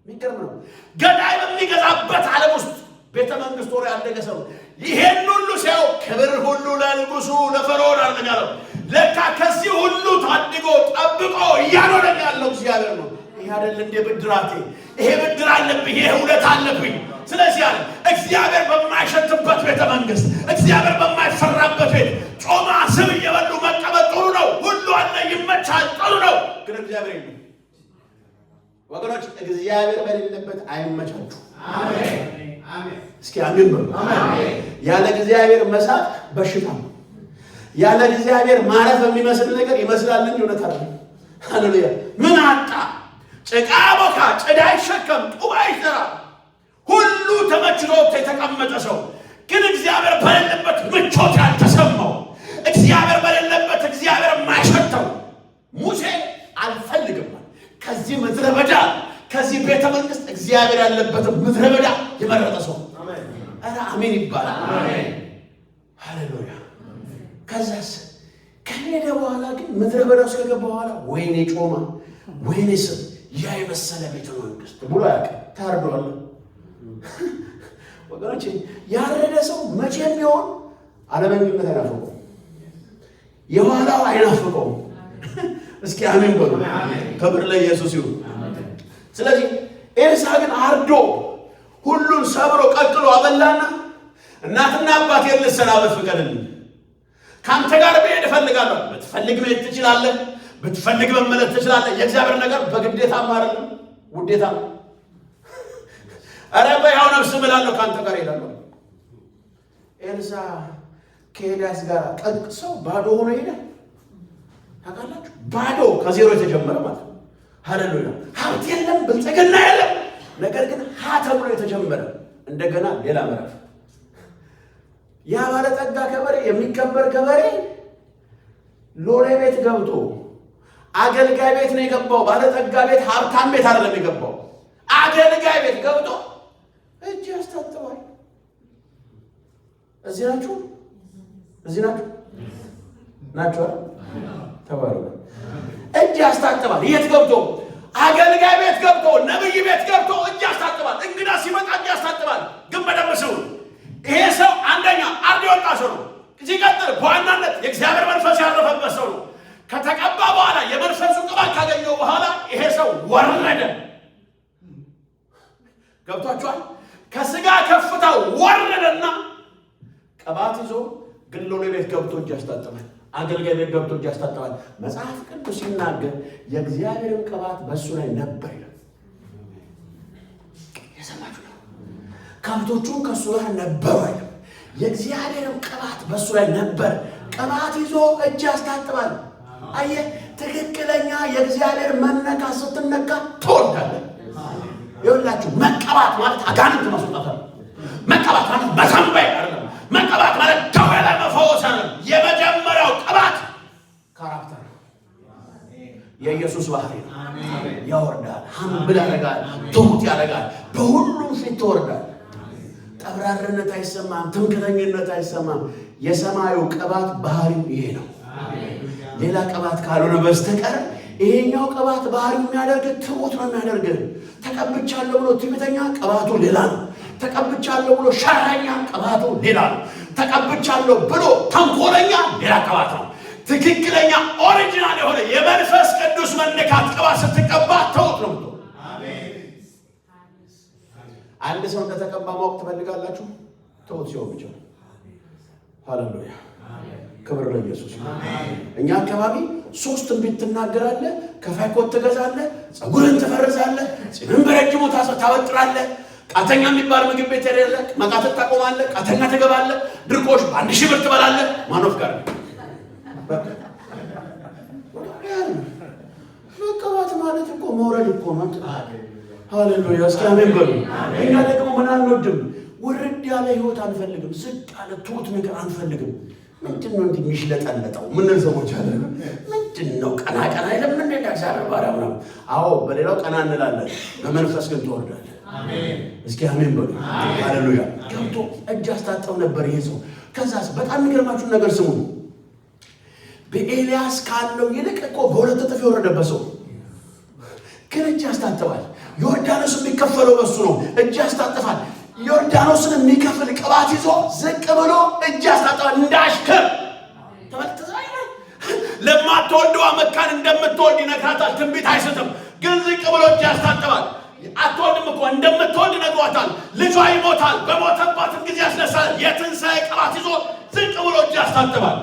የሚገርም ነው። ገዳይ በሚገዛበት ዓለም ውስጥ ቤተ መንግስት ሆኖ ያደገ ሰው ይሄን ሁሉ ሲያው ክብር ሁሉ ለንጉሱ ለፈርዖን አርገኝ አለው። ለካ ከዚህ ሁሉ ታድጎ ጠብቆ እያኖረኝ ያለው እግዚአብሔር ነው። ይሄ አይደል እንደ ብድራቴ? ይሄ ብድር አለብኝ፣ ይሄ ውለታ አለብኝ። ስለዚህ አለ እግዚአብሔር በማይሸትበት ቤተ መንግስት፣ እግዚአብሔር በማይፈራበት ቤት ጮማ ስብ እየበሉ መቀመጥ ጥሩ ነው። ሁሉ አለ ይመቻል፣ ጥሩ ነው። ግን እግዚአብሔር የለም ወገኖች። እግዚአብሔር በሌለበት አይመቻችሁ። አሜን አሜን። እስኪ አሜን በሉ። አሜን። ያለ እግዚአብሔር መሳት በሽታ ነው። ያለ እግዚአብሔር ማረፍ የሚመስል ነገር ይመስላል እንጂ እውነት አይደለም። ሃሌሉያ። ምን አጣ? ጭቃ ቦካ፣ ጭዳ አይሸከም፣ ጡብ አይሰራ፣ ሁሉ ተመችቶት የተቀመጠ ሰው ግን እግዚአብሔር በሌለበት ምቾት ያልተሰማው፣ እግዚአብሔር በሌለበት እግዚአብሔር የማይሸተው ሙሴ አልፈልግም ከዚህ ምድረ በዳ ከዚህ ቤተ መንግስት እግዚአብሔር ያለበት ምድረ በዳ የመረጠ ሰው አሜን። አረ አሜን ይባላል። አሜን ሃሌሉያ። ከዛስ ከሄደ በኋላ ግን ምድረ በዳ ውስጥ ከገባ በኋላ ወይኔ ጮማ፣ ወይኔ ስብ፣ ያ የመሰለ ቤተ መንግስት ብሎ ያውቃል። ታርዷል ወገኖቼ። ያረደ ሰው መቼም ቢሆን አለመኝነት አይናፍቀው፣ የኋላው አይናፍቀው። እስኪ አሜን በሉ። ክብር ለኢየሱስ ይሁን። ስለዚህ ኤልሳ ግን አርዶ ሁሉን ሰብሮ ቀጥሎ አበላና እናትና አባቴን ልሰናበት ፍቀድልኝ፣ ካንተ ጋር መሄድ እፈልጋለሁ። ብትፈልግ መሄድ ትችላለህ፣ ብትፈልግ መመለስ ትችላለህ። የእግዚአብሔር ነገር በግዴታ አይደለም፣ ውዴታ ነው። አረ በያው ነፍስ እምላለሁ ካንተ ጋር እሄዳለሁ። ኤልሳ ከኤልያስ ጋር ቀጥቅሰው ባዶ ሆኖ ሄደ። ታውቃላችሁ፣ ባዶ ከዜሮ የተጀመረ ማለት ነው። ሃሌሉያ! ሀብት የለም፣ ብልጽግና የለም። ነገር ግን ሀ ተብሎ የተጀመረ እንደገና ሌላ ምዕራፍ። ያ ባለጠጋ ገበሬ፣ የሚከበር ገበሬ ሎሌ ቤት ገብቶ አገልጋይ ቤት ነው የገባው። ባለጠጋ ቤት፣ ሀብታም ቤት አይደለም የገባው። አገልጋይ ቤት ገብቶ እጅ ያስታጥባል። እዚህ ናችሁ? እዚህ ናችሁ? ናችሁ? ተባረኩ። እጅ ያስታጥባል። የት ገብቶ? አገልጋይ ቤት ገብቶ፣ ነብይ ቤት ገብቶ እጅ ያስታጥባል። እንግዳ ሲመጣ እጅ ያስታጥባል። ግን በደንብ ስሙ። ይሄ ሰው አንደኛ አርድ የወጣ ሰው ነው። ሲቀጥል በዋናነት የእግዚአብሔር መንፈስ ያረፈበት ሰው ነው። ከተቀባ በኋላ የመንፈሱ ቅባት ካገኘው በኋላ ይሄ ሰው ወረደ። ገብቷችኋል? ከስጋ ከፍታ ወረደና ቅባት ይዞ ግን ሎሌ ቤት ገብቶ እጅ ያስታጥባል። አገልጋይ ቤት ገብቶ እጅ ያስታጥባል። መጽሐፍ ቅዱስ ሲናገር የእግዚአብሔርን ቅባት በእሱ ላይ ነበር ይላል። የሰማችሁ ነው። ከብቶቹም ከእሱ ጋር ነበሩ አይደል? የእግዚአብሔርን ቅባት በእሱ ላይ ነበር። ቅባት ይዞ እጅ ያስታጥባል። አየህ፣ ትክክለኛ የእግዚአብሔር መነካት ስትነካ ትወርዳለህ። ይኸውላችሁ መቀባት ማለት አጋንንት ማስወጣት ነው። መቀባት ማለት መሰንበይ አይደለም። መቀባት ማለት ደዌ ላይ መፈወስ አይደለም። የመጀመሪያው ቅባት ካራክተር ነው። የኢየሱስ ባህሪ ነው። ያወርዳል፣ ሀምብል ያደርጋል፣ ትሁት ያደርጋል። በሁሉም ፊት ትወርዳል። ጠብራርነት አይሰማም፣ ትምክህተኝነት አይሰማም። የሰማዩ ቅባት ባህሪው ይሄ ነው። ሌላ ቅባት ካልሆነ በስተቀር ይሄኛው ቅባት ባህሪው የሚያደርግ ትሁት ነው የሚያደርግ። ተቀብቻለሁ ብሎ ትዕቢተኛ ቅባቱ ሌላ ነው። ተቀብቻለሁ ብሎ ሸረኛ ቅባቱ ሌላ ነው። ተቀብቻለሁ ብሎ ተንኮለኛ ሌላ ቅባት ነው። ትክክለኛ ኦሪጂናል የሆነ የመንፈስ ቅዱስ መነካት ቅባት ስትቀባ ትሁት ነው። አንድ ሰው እንደተቀባ ማወቅ ትፈልጋላችሁ? ትሁት ሲሆን ብቻ። ሃሌሉያ! ክብር ለኢየሱስ። እኛ አካባቢ ሶስት ትንቢት ትናገራለህ፣ ከፋይኮት ትገዛለህ፣ ጸጉርን ትፈርዛለህ፣ ጽምን በረጅሙ ታወጥራለህ። ቃተኛ የሚባል ምግብ ቤት ያለ መቃተት ታቆማለህ፣ ቃተኛ ትገባለህ፣ ድርቆሽ በአንድ ሺህ ብር ትበላለህ። ማኖፍ ጋር መቀባት ማለት እኮ መውረድ እኮ ነው። ሃሌሉያ! እስኪ አሜን በሉ። እኛ ደግሞ ምን አንወድም? ወረድ ያለ ህይወት አንፈልግም። ዝቅ ያለ ትሁት ነገር አንፈልግም። ምንድን ነው እንዲህ የሚሽለጠለጠው? ምን ሰዎች አለ ምንድን ነው ቀና ቀና አይደለም እንዴ? ዳክሳር ባራም ነው። አዎ በሌላው ቀና እንላለን፣ በመንፈስ ግን ትወርዳለህ። አሜን። እስኪ አሜን በሉ። ሃሌሉያ! ገብቶ እጅ አስታጠው ነበር ይሄ ሰው። ከዛስ በጣም የሚገርማችሁ ነገር ስሙ። በኤልያስ ካለው ይልቅ እኮ በሁለት እጥፍ የወረደበት ሰው ግን እጅ ያስታጥባል። ዮርዳኖስ የሚከፈለው በሱ ነው። እጅ ያስታጥፋል። ዮርዳኖስን የሚከፍል ቅባት ይዞ ዝቅ ብሎ እጅ ያስታጥባል። እንዳሽከር ተመልክተናል። ለማትወልደዋ መካን እንደምትወልድ ይነግራታል። ትንቢት አይስትም፣ ግን ዝቅ ብሎ እጅ ያስታጥባል። አትወልድም እኮ እንደምትወልድ ነግሯታል። ልጇ ይሞታል፣ በሞተባትም ጊዜ ያስነሳል። የትንሣኤ ቅባት ይዞ ዝቅ ብሎ እጅ ያስታጥባል።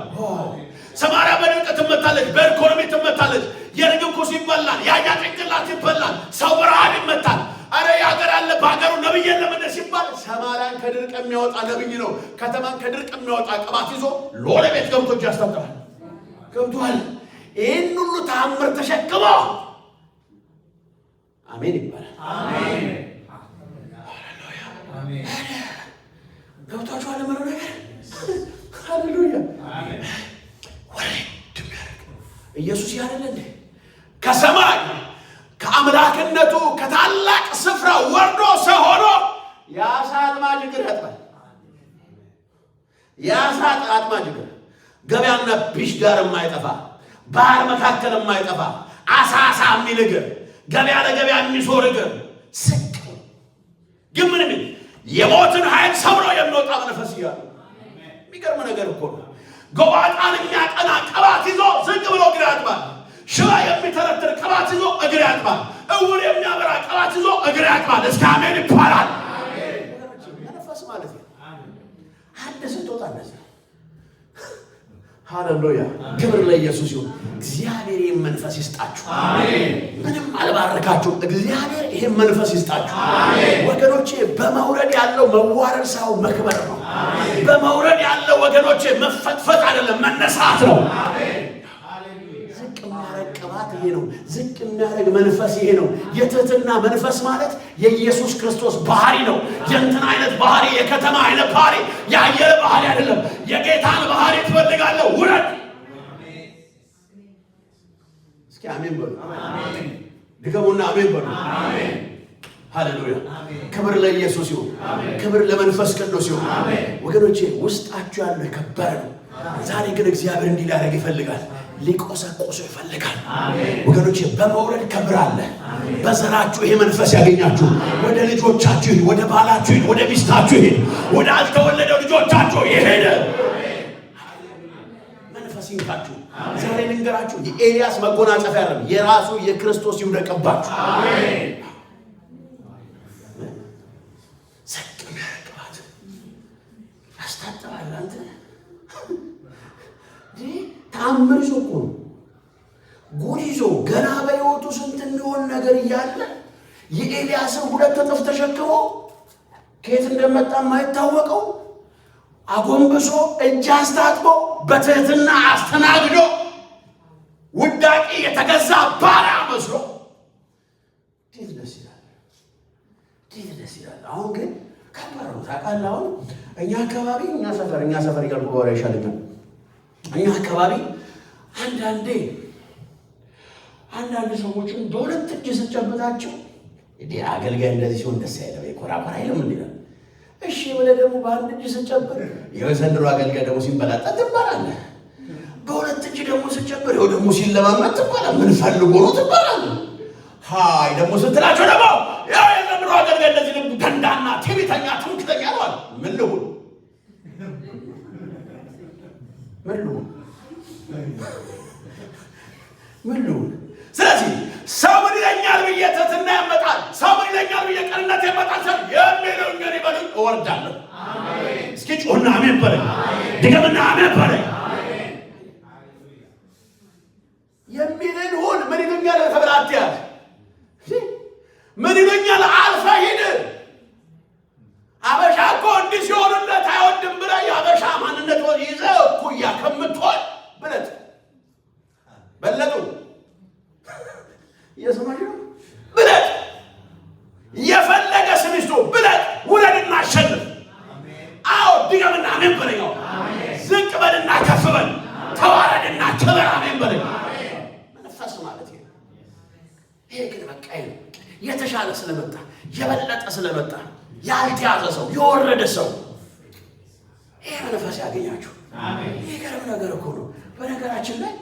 ሰማርያ በድርቅ ትመታለች፣ በኢኮኖሚ ትመታለች። የርግብ ኩስ ይበላል፣ የአህያ ጭንቅላት ይበላል፣ ሰው በረሃብ ይመታል። አረ የሀገር አለ በሀገሩ ነብይ የለም እንደ ሲባል ሰማርያን ከድርቅ የሚያወጣ ነብይ ነው። ከተማን ከድርቅ የሚያወጣ ቅባት ይዞ ሎሌ ቤት ገብቶ እጅ ያስታጥባል። ገብቷል። ይህን ሁሉ ተአምር ተሸክሞ አሜን ይባላል። አሜን። ሃሌሉያ! አሜን። ገብቷችኋል? ለምን ነገር ሃሌሉያ! አሜን። ወሬድ የሚያደርግ ኢየሱስ ያደለ እንዴ? ከሰማይ ከአምላክነቱ ከታላቅ ስፍራ ወርዶ ሰው ሆኖ የአሳ አጥማጅ እግር ያጥባል። የአሳ አጥማጅ እግር ገበያና ቢሽ ጋር የማይጠፋ ባህር መካከል የማይጠፋ አሳ የሚል እግር፣ ገበያ ለገበያ የሚዞር እግር ስቅ ግን ምን የሚል የሞትን ኃይል ሰብሮ የሚወጣ መንፈስ እያሉ የሚገርም ነገር እኮ ነው። ጎባጣን የሚያቀና ቅባት ይዞ ዝቅ ብሎ እግር ያጥባል። ሽባ የሚተረትር ቅባት ይዞ እግር ያጥባል። እውር የሚያበራ ቅባት ይዞ እግር ያጥባል። እስከ አሜን ይባላል። ሃሌሉያ ክብር ለኢየሱስ ይሁን። እግዚአብሔር ይህን መንፈስ ይስጣችሁ። አሜን። ምንም አልባረካችሁ፣ እግዚአብሔር ይህን መንፈስ ይስጣችሁ። አሜን። ወገኖቼ በመውረድ ያለው መዋረድ ሳይሆን መክበር ነው። አሜን። በመውረድ ያለው ወገኖቼ መፈጥፈጥ አይደለም መነሳት ነው። አሜን። ዝቅ የሚያደርግ ቅባት ይሄ ነው። ዝቅ የሚያደርግ መንፈስ ይሄ ነው። የትህትና መንፈስ ማለት የኢየሱስ ክርስቶስ ባህሪ ነው። የእንትን አይነት ባህሪ፣ የከተማ አይነት ባህሪ፣ የአየር ባህሪ አይደለም። የጌታን ባህሪ ትፈልጋለህ፣ ውረድ። እስኪ አሜን በሉ። አሜን። ድገሙና አሜን በሉ። አሜን። ሃሌሉያ ክብር ለኢየሱስ ይሁን። ክብር ለመንፈስ ቅዱስ ይሁን። ወገኖቼ ውስጣችሁ ያለው የከበረ ነው። ዛሬ ግን እግዚአብሔር እንዲህ ሊያደርግ ይፈልጋል። ሊቆሰቁሱ ይፈልጋል። ወገኖቼ በመውረድ ክብር አለ። በዘራችሁ ይሄ መንፈስ ያገኛችሁ። ወደ ልጆቻችሁ ይሄድ፣ ወደ ባላችሁ ይሄድ፣ ወደ ሚስታችሁ ይሄድ፣ ወደ አልተወለደው ልጆቻችሁ ይሄድ። መንፈስ ይንካችሁ። ዛሬ ልንገራችሁ፣ የኤልያስ መጎናጸፊያ አይደለም፣ የራሱ የክርስቶስ ይውደቅባችሁ። አሜን። ሰቅም ያረጋት ያስታጥባል። አንተ ታምር ይዞ እኮ ነው ጉድ ይዞ ገና በሕይወቱ ስንት እንደሆነ ነገር እያለ የኤልያስን 2 እጥፍ ተሸክሞ ከየት እንደመጣ የማይታወቀው አጎንብሶ እጅ አስታጥቦ በትህትና አስተናግዶ ውዳቂ የተገዛ ባሪያ መስሎ እንዴት ደስ ይላል! እንዴት ደስ ይላል! አሁን ግን ከባድ ነው ታውቃለህ። አሁን እኛ አካባቢ እኛ ሰፈር እያልኩ ወሬ ይሻለኛል። እኛ አካባቢ አንዳንድ ሰዎችን በሁለት እጅ ስጨብጣቸው እንዴ አገልጋይ እንደዚህ ሲሆን ደስ አይልም፣ ይኮራኮራ አይልም እንዴ? እሺ ብለህ ደግሞ በአንድ እጅ ስጨብጥ የዘንድሮ አገልጋይ ደግሞ ሲንበላጣ ትባላለህ። በሁለት እጅ ደግሞ ስጨብጥ ይኸው ደግሞ ሲለማመጥ ትባላለህ። ምን ፈልጎ ነው ትባላለህ። ሃይ ደግሞ ስትላቸው ደግሞ ያው የዘንድሮ አገልጋይ እንደዚህ ልብ ገንዳና ትዕቢተኛ ትምክተኛ ነው አለ። ምን ልሁን? ስለዚህ ሰው ምን ይለኛል ብዬ ትህትና ያመጣል፣ ሰው ምን ይለኛል ብዬ ቅንነት ያመጣል። ሰው የሚሉኝን ይበሉኝ፣ እወርዳለሁ። እስኪ ጮህና አሜን በለኝ። ድገምና አሜን በለኝ። የሚልን ሁን። ምን ይሉኛል ተብለህ አትያዝ። ምን ይሉኛል አልፈህ ሂድ። አበሻ እኮ እንዲህ ሲሆንለት አይወድም ብለህ የአበሻ ማንነት ይዘህ እኩያ ከምትሆን ብለት በለጡ እየሰማሽ ነው። ብለት የፈለገ ስሚስቱ ብለት ውረድና አሸንፍ። አዎ ድገምና አሜን በለኝ። ዝቅ በልና ከፍ በል፣ ተዋረድና ክብር። አሜን በለኝ። መንፈስ ማለት ይሄ ግን በቃ የተሻለ ስለመጣ የበለጠ ስለመጣ ያልተያዘ ሰው የወረደ ሰው ይሄ መንፈስ ያገኛችሁ። ይሄ ገርም ነገር እኮ ነው። በነገራችን ላይ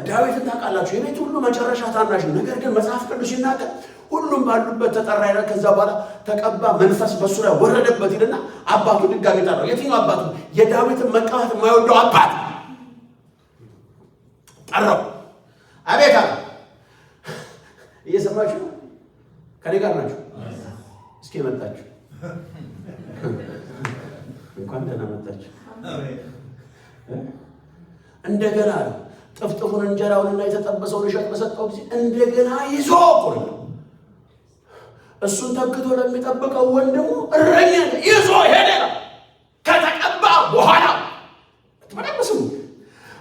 ዳዊትን ታውቃላችሁ፣ የቤት ሁሉ መጨረሻ ታናሽ ነው። ነገር ግን መጽሐፍ ቅዱስ ሲናገር ሁሉም ባሉበት ተጠራ ይላል። ከዛ በኋላ ተቀባ፣ መንፈስ በሱ ላይ ወረደበት ይልና አባቱ ድጋሚ ጠራው። የትኛው አባቱ? የዳዊትን መቀባት የማይወደው አባት ጠራው። አቤት አለ። እየሰማችሁ ነው? ከኔ ጋር ናችሁ? እስኪ መጣችሁ፣ እንኳን ደህና መጣችሁ። እንደገና ጥፍጥፉን እንጀራውንና የተጠበሰውን እሸት በሰጠው ጊዜ እንደገና ይዞ እሱን ተክቶ ለሚጠብቀው ወንድሙ እረኛ ይዞ ሄደ። ከተቀባ በኋላ ተመለስም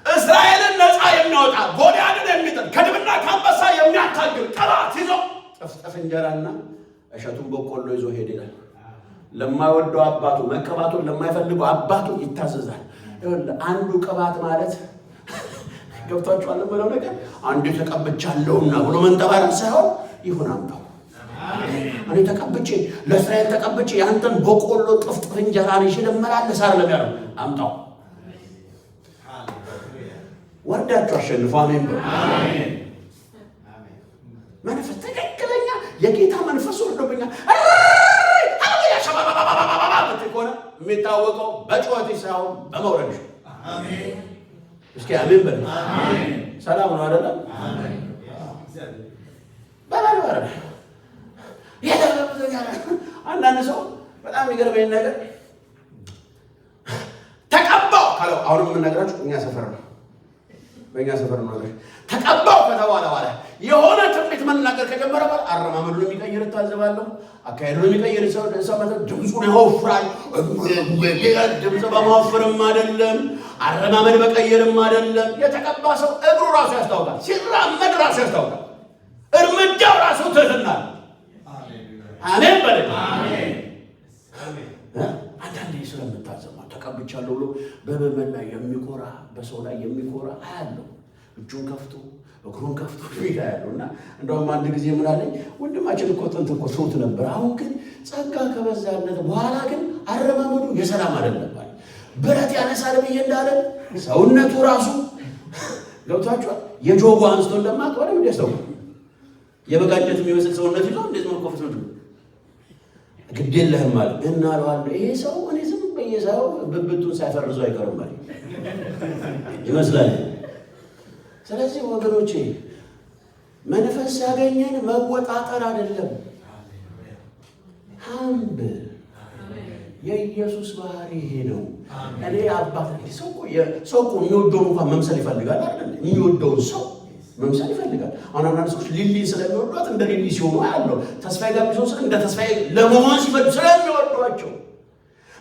እስራኤልን ነፃ የሚያወጣ ጎልያድን የሚጥል ከድብና ከአንበሳ የሚያታግል ጠላት ይዞ ጥፍጥፍ እንጀራና እሸቱን በቆሎ ይዞ ሄደ ይላል። ለማይወደው አባቱ መቀባቱን ለማይፈልገው አባቱ ይታዘዛል። አንዱ ቅባት ማለት ገብቷችኋል ብለው ነገር አንዱ ተቀብቻለሁና ብሎ መንጠባረቅ ሳይሆን ይሁን አምጣው። እኔ ተቀብቼ ለእስራኤል ተቀብቼ ያንተን በቆሎ ጥፍጥፍ እንጀራ ይዤ ልመላለስ አይደለም ያለው። አምጣው። ወርዳችሁ አሸንፉ። አሜን በሉ። አሜን። መንፈስ ትክክለኛ የጌታ መንፈስ ወርዶብኛል ሆነ የሚታወቀው በጩኸት ሳይሆን በመውረድ። አሜን። እስኪ አሜን በል። አሜን። ሰላም ነው አይደለም? አሜን። ባላባራ አንዳንድ ሰው በጣም የሚገርመኝ ነገር ተቀባው ካለው አሁንም የምነግራችሁ እኛ ሰፈር ነው። በእኛ ሰፈር ነው ነገር ተቀባው ከተባለ በኋላ የሆነ ትንቢት መናገር ከጀመረ በኋላ አረማመዱን የሚቀይር ታዘባለሁ። አካሄዱን የሚቀይር ሰው ድምፁን ያወፍራል። ድምፅ በማወፍርም አይደለም፣ አረማመድ በቀየርም አይደለም። የተቀባ ሰው እግሩ ራሱ ያስታውቃል፣ ሲራመድ ራሱ ያስታውቃል፣ እርምጃው ራሱ ትህትና። አሜን በለ። አንዳንዴ ስለምታዘማ ተቀብቻለሁ ብሎ በመመን ላይ የሚኮራ በሰው ላይ የሚኮራ አያለው። እጁን ከፍቶ እግሩን ከፍቶ ፊት አያለው። እና እንደውም አንድ ጊዜ ምን አለኝ፣ ወንድማችን እኮ ጥንት እኮ ትሁት ነበር፣ አሁን ግን ጸጋ ከበዛለት በኋላ ግን አረማመዱ የሰላም አይደለም። ብረት ያነሳል ብዬ እንዳለ ሰውነቱ ራሱ ገብቷቸዋል። የጆጎ አንስቶ እንደማቀበል እንደሰው የበጋጀት የሚመስል ሰውነት ይዞ እንዴት መቆፈስ ነው? ግድ የለህም ማለት እናለዋለሁ። ይሄ ሰው እኔ ዝም በየሰው ብብቱን ሳይፈርዙ አይቀርም ማለት ይመስላል። ስለዚህ ወገኖቼ መንፈስ ያገኘን መወጣጠር አይደለም፣ ሀምብ የኢየሱስ ባህሪ ይሄ ነው። እኔ አባት ሰው እኮ የሚወደውን እንኳን መምሰል ይፈልጋል አይደል? የሚወደውን ሰው መምሰል ይፈልጋል። አሁን አንዳንድ ሰዎች ሊሊ ስለሚወዷት እንደ ሊሊ ሲሆኑ አያለው። ተስፋዬ ጋቢሶ እንደ ተስፋዬ ለመሆን ሲፈልጉ ስለሚወዷቸው።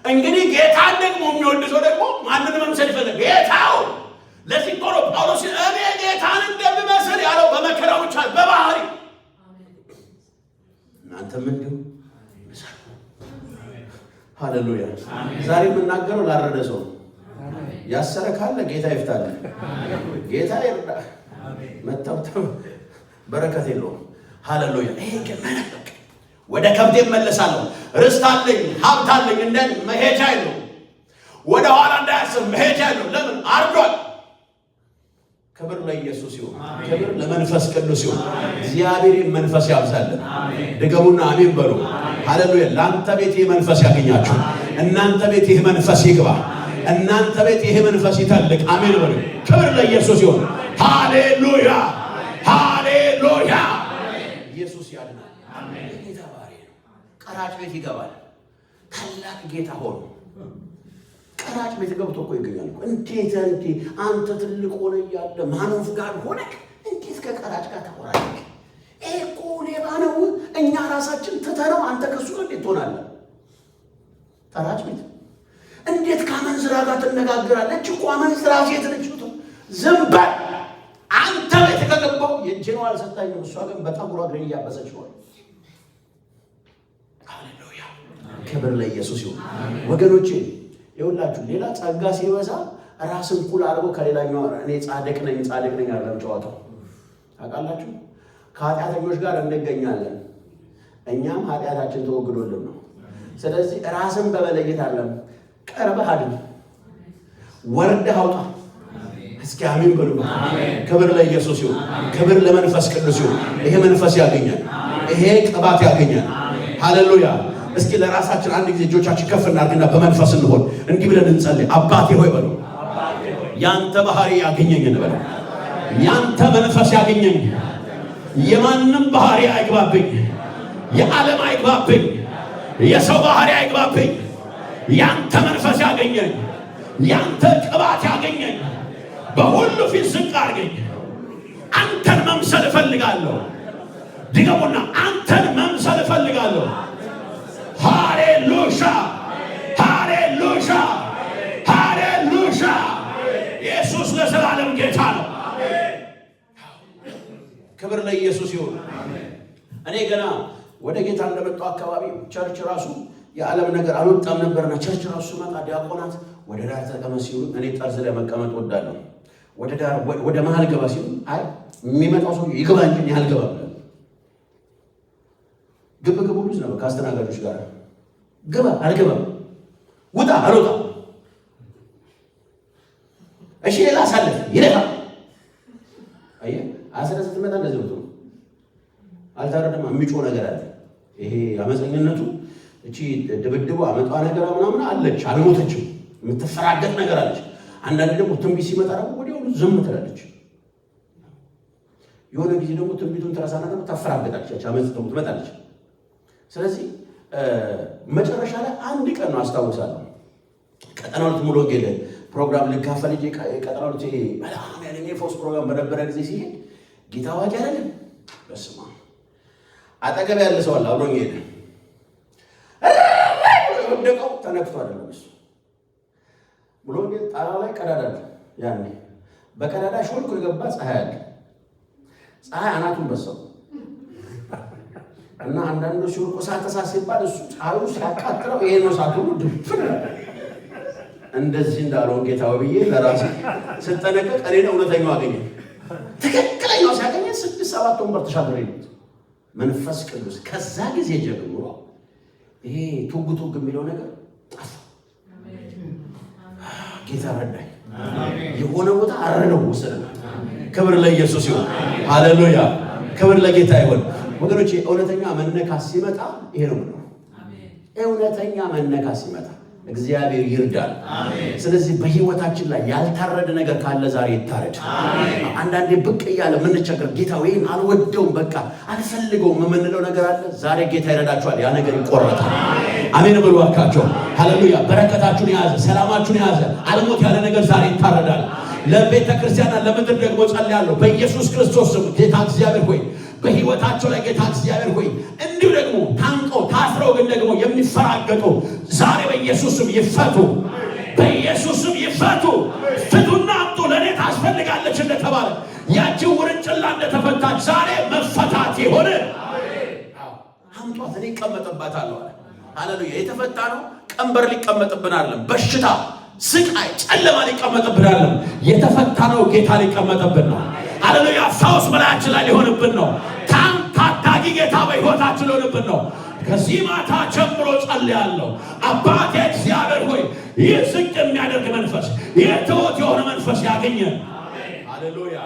እንግዲህ ጌታን ደግሞ የሚወድ ሰው ደግሞ ማንን መምሰል ይፈልጋል? ጌታው። ለዚህ ቆሮ ጳውሎስ እኔ ጌታን እንደምመስል ያለው በመከራው ብቻ በባህሪ እናንተም እንዲሁ ምሰሉ። ሃሌሉያ። ዛሬ የምናገረው ላረደ ሰው ያሰረ ካለ ጌታ ይፍታል፣ ጌታ ይርዳ። መጣው በረከት የለውም። ሃሌሉያ። ይሄ ከመና ወደ ከብቴ መለሳለሁ፣ ርስት አለኝ፣ ሀብት አለኝ፣ እንደን መሄጃ የለውም። ወደ ኋላ እንዳያስብ መሄጃ የለውም። ለምን አርዷል? ክብር ለኢየሱስ ይሁን፣ ክብር ለመንፈስ ቅዱስ ይሁን። እግዚአብሔር መንፈስ ያብዛልን። ድገሙና አሜን በሉ። ሃሌሉያ። ለአንተ ቤት ይህ መንፈስ ያገኛችሁ፣ እናንተ ቤት ይህ መንፈስ ይግባ፣ እናንተ ቤት ይህ መንፈስ ይተልቅ። አሜን በሉ። ክብር ለኢየሱስ ይሁን። ሃሌሉያ፣ ሃሌሉያ። ኢየሱስ ያድናል። የጌታ ባህሪ ነው። ቀራጭ ቤት ይገባል። ታላቅ ጌታ ሆኖ ቀራጭ ቤት ገብቶ እኮ ይገኛል። እንዴት አንተ ትልቅ ሆነ እያለ ማኖፍ ጋር ሆነ እንዴት ከቀራጭ ጋር ተቆራጭ? ይሄ እኮ ሌባ ነው። እኛ ራሳችን ትተነው አንተ ከሱ ጋር እንዴት ትሆናለህ? ቀራጭ ቤት እንዴት ከአመንዝራ ጋር ትነጋገራለች? እኮ አመንዝራ ሴት ነች። ዝም በል አንተ ቤት ከገባው የእጄን አልሰጣኝም። እሷ ግን በጠጉሯ እግሬን እያበሰች ነው። ሃሌሉያ። ክብር ለኢየሱስ ይሁን። ወገኖቼ ይኸውላችሁ ሌላ ጸጋ ሲበዛ ራስን ኩል አድርጎ ከሌላኛው እኔ ጻድቅ ነኝ አይደለም ጨዋታው። ታውቃላችሁ ከኃጢአተኞች ጋር እንገኛለን፣ እኛም ኃጢአታችን ተወግዶልን ነው። ስለዚህ ራስን በመለየት አይደለም፣ ቀርበህ አድን፣ ወርደህ አውጣ። እስኪ አሜን በሉ። ክብር ለኢየሱስ ይሁን፣ ክብር ለመንፈስ ቅዱስ ይሁን። ይሄ መንፈስ ያገኛል፣ ይሄ ቅባት ያገኛል። ሃሌሉያ። እስኪ ለራሳችን አንድ ጊዜ እጆቻችን ከፍ እናድርግና በመንፈስ እንሆን። እንዲህ ብለን እንጸልይ። አባቴ ሆይ በሉ፣ ያንተ ባህሪ ያገኘኝ እንበል። ያንተ መንፈስ ያገኘኝ፣ የማንም ባህሪ አይግባብኝ፣ የዓለም አይግባብኝ፣ የሰው ባህሪ አይግባብኝ። ያንተ መንፈስ ያገኘኝ፣ ያንተ ቅባት ያገኘኝ። በሁሉ ፊት ዝቅ አድርገኝ። አንተን መምሰል እፈልጋለሁ። ድገሙና አንተን መምሰል እፈልጋለሁ። ሃሌሉያ፣ ሃሌሉያ፣ ሃሌሉያ። ኢየሱስ ለዘላለም ጌታ ነው። ክብር ለኢየሱስ ይሁን። እኔ ገና ወደ ጌታ እንደመጣሁ አካባቢ ቸርች ራሱ የዓለም ነገር አልወጣም ነበርና ቸርች ራሱ መጣ። ዲያቆናት ወደ ዳር ተቀመጥ ሲሉ እኔ ጠርዝ ላይ መቀመጥ ወዳለሁ። ወደ ዳር ወደ መሃል ገባ ሲሉ አይ የሚመጣው ሰው ይግባ እንጂ እኔ አልገባም። ግብ ልጅ ነው ከአስተናጋጆች ጋር ግባ አልገባም፣ ውጣ አልወጣም። እሺ ሌላ አሳልፍ ይለፋ። አየህ አስረ ስትመጣ እንደዚህ ነው። አልታረደማ የሚጮህ ነገር አለ። ይሄ አመፀኝነቱ እቺ ድብድቡ አመጣ ነገር ምናምን አለች፣ አልሞተችም። የምትፈራገጥ ነገር አለች። አንዳንድ ደግሞ ትንቢት ሲመጣ ደግሞ ወዲያው ዝም ትላለች። የሆነ ጊዜ ደግሞ ትንቢቱን ትረሳና ደግሞ ተፈራገጣለች፣ አመጽ ትመጣለች። ስለዚህ መጨረሻ ላይ አንድ ቀን ነው አስታውሳለሁ። ቀጠናው ሙሉ ወንጌል ፕሮግራም ልካፈል እንጂ ቀጠሮ በጣም ያለኝ የፈውስ ፕሮግራም በነበረ ጊዜ ሲሄድ ጌታ ዋጅ አይደለም። በስመ አብ አጠገብ ያለ ሰው አለ አብሮኝ ሄደ። ወደቀው ተነክቶ አይደለም እሱ ብሎ ግን ጣራው ላይ ቀዳዳ አለ። ያኔ በቀዳዳ ሾልኮ የገባ ፀሐይ አለ። ፀሐይ አናቱን በሰው እና አንዳንዶች ሾልኮ ሳተሳስ ሲባል እሱ ፀሐዩ ሲያቃጥለው ይሄ ነው ሳቱ ድፍን እንደዚህ እንዳለው ጌታው ብዬ ለራሴ ስጠነቀቅ እኔን እውነተኛው አገኘ። ትክክለኛው ሲያገኘ 6-7 ወንበር ተሻግሬ ነው መንፈስ ቅዱስ። ከዛ ጊዜ ጀምሮ ይሄ ቱግ ቱግ የሚለው ነገር ጠፋ። ጌታ ረዳኝ። የሆነ ቦታ አረነው ወሰደና ክብር ለኢየሱስ ይሁን። ሃሌሉያ ክብር ለጌታ ይሁን። ወገኖቼ እውነተኛ መነካት ሲመጣ ይሄ ነው። እውነተኛ መነካት ሲመጣ እግዚአብሔር ይርዳል። ስለዚህ በህይወታችን ላይ ያልታረደ ነገር ካለ ዛሬ ይታረድ። አንዳንዴ ብቅ እያለ የምንቸገር ጌታ ወይም አልወደውም በቃ አልፈልገውም የምንለው ነገር አለ። ዛሬ ጌታ ይረዳችኋል። ያ ነገር ይቆረጣል። አሜን በሉ እባካችሁ። ሃሌሉያ በረከታችሁን የያዘ ሰላማችሁን የያዘ አልሞት ያለ ነገር ዛሬ ይታረዳል። ለቤተ ክርስቲያንና ለምድር ደግሞ ጸልያለሁ በኢየሱስ ክርስቶስ ስም። ጌታ እግዚአብሔር ሆይ በህይወታቸው ላይ ጌታ እግዚአብሔር ሆይ እንዲሁ ደግሞ ታንቀው ታስረው ግን ደግሞ የሚፈራገጡ ዛሬ በኢየሱስ ስም ይፈቱ። በኢየሱስ ስም ይፈቱ። ፍቱና አምጡ። ለኔ ታስፈልጋለች እንደተባለ ያቺ ውርንጭላ እንደተፈታች ዛሬ መፈታት ይሆን። አምጧት። እኔ እቀመጥባታለሁ አለ። ሃሌሉያ የተፈታ ነው። ቀንበር ሊቀመጥብን አይደለም። በሽታ ስቃይ ጨለማ ሊቀመጥብን አይደለም። የተፈታ ነው። ጌታ ሊቀመጥብን ነው። ሃሌሉያ ፈውስ በላያችን ላይ ሊሆንብን ነው። ታዳጊ ጌታ በሕይወታችን ሊሆንብን ነው። ከዚህ ማታ ጀምሮ ጸልያለሁ። አባቴ እግዚአብሔር ሆይ ይህ ዝቅ የሚያደርግ መንፈስ፣ ይህ ትሑት የሆነ መንፈስ ያገኘን። ሃሌሉያ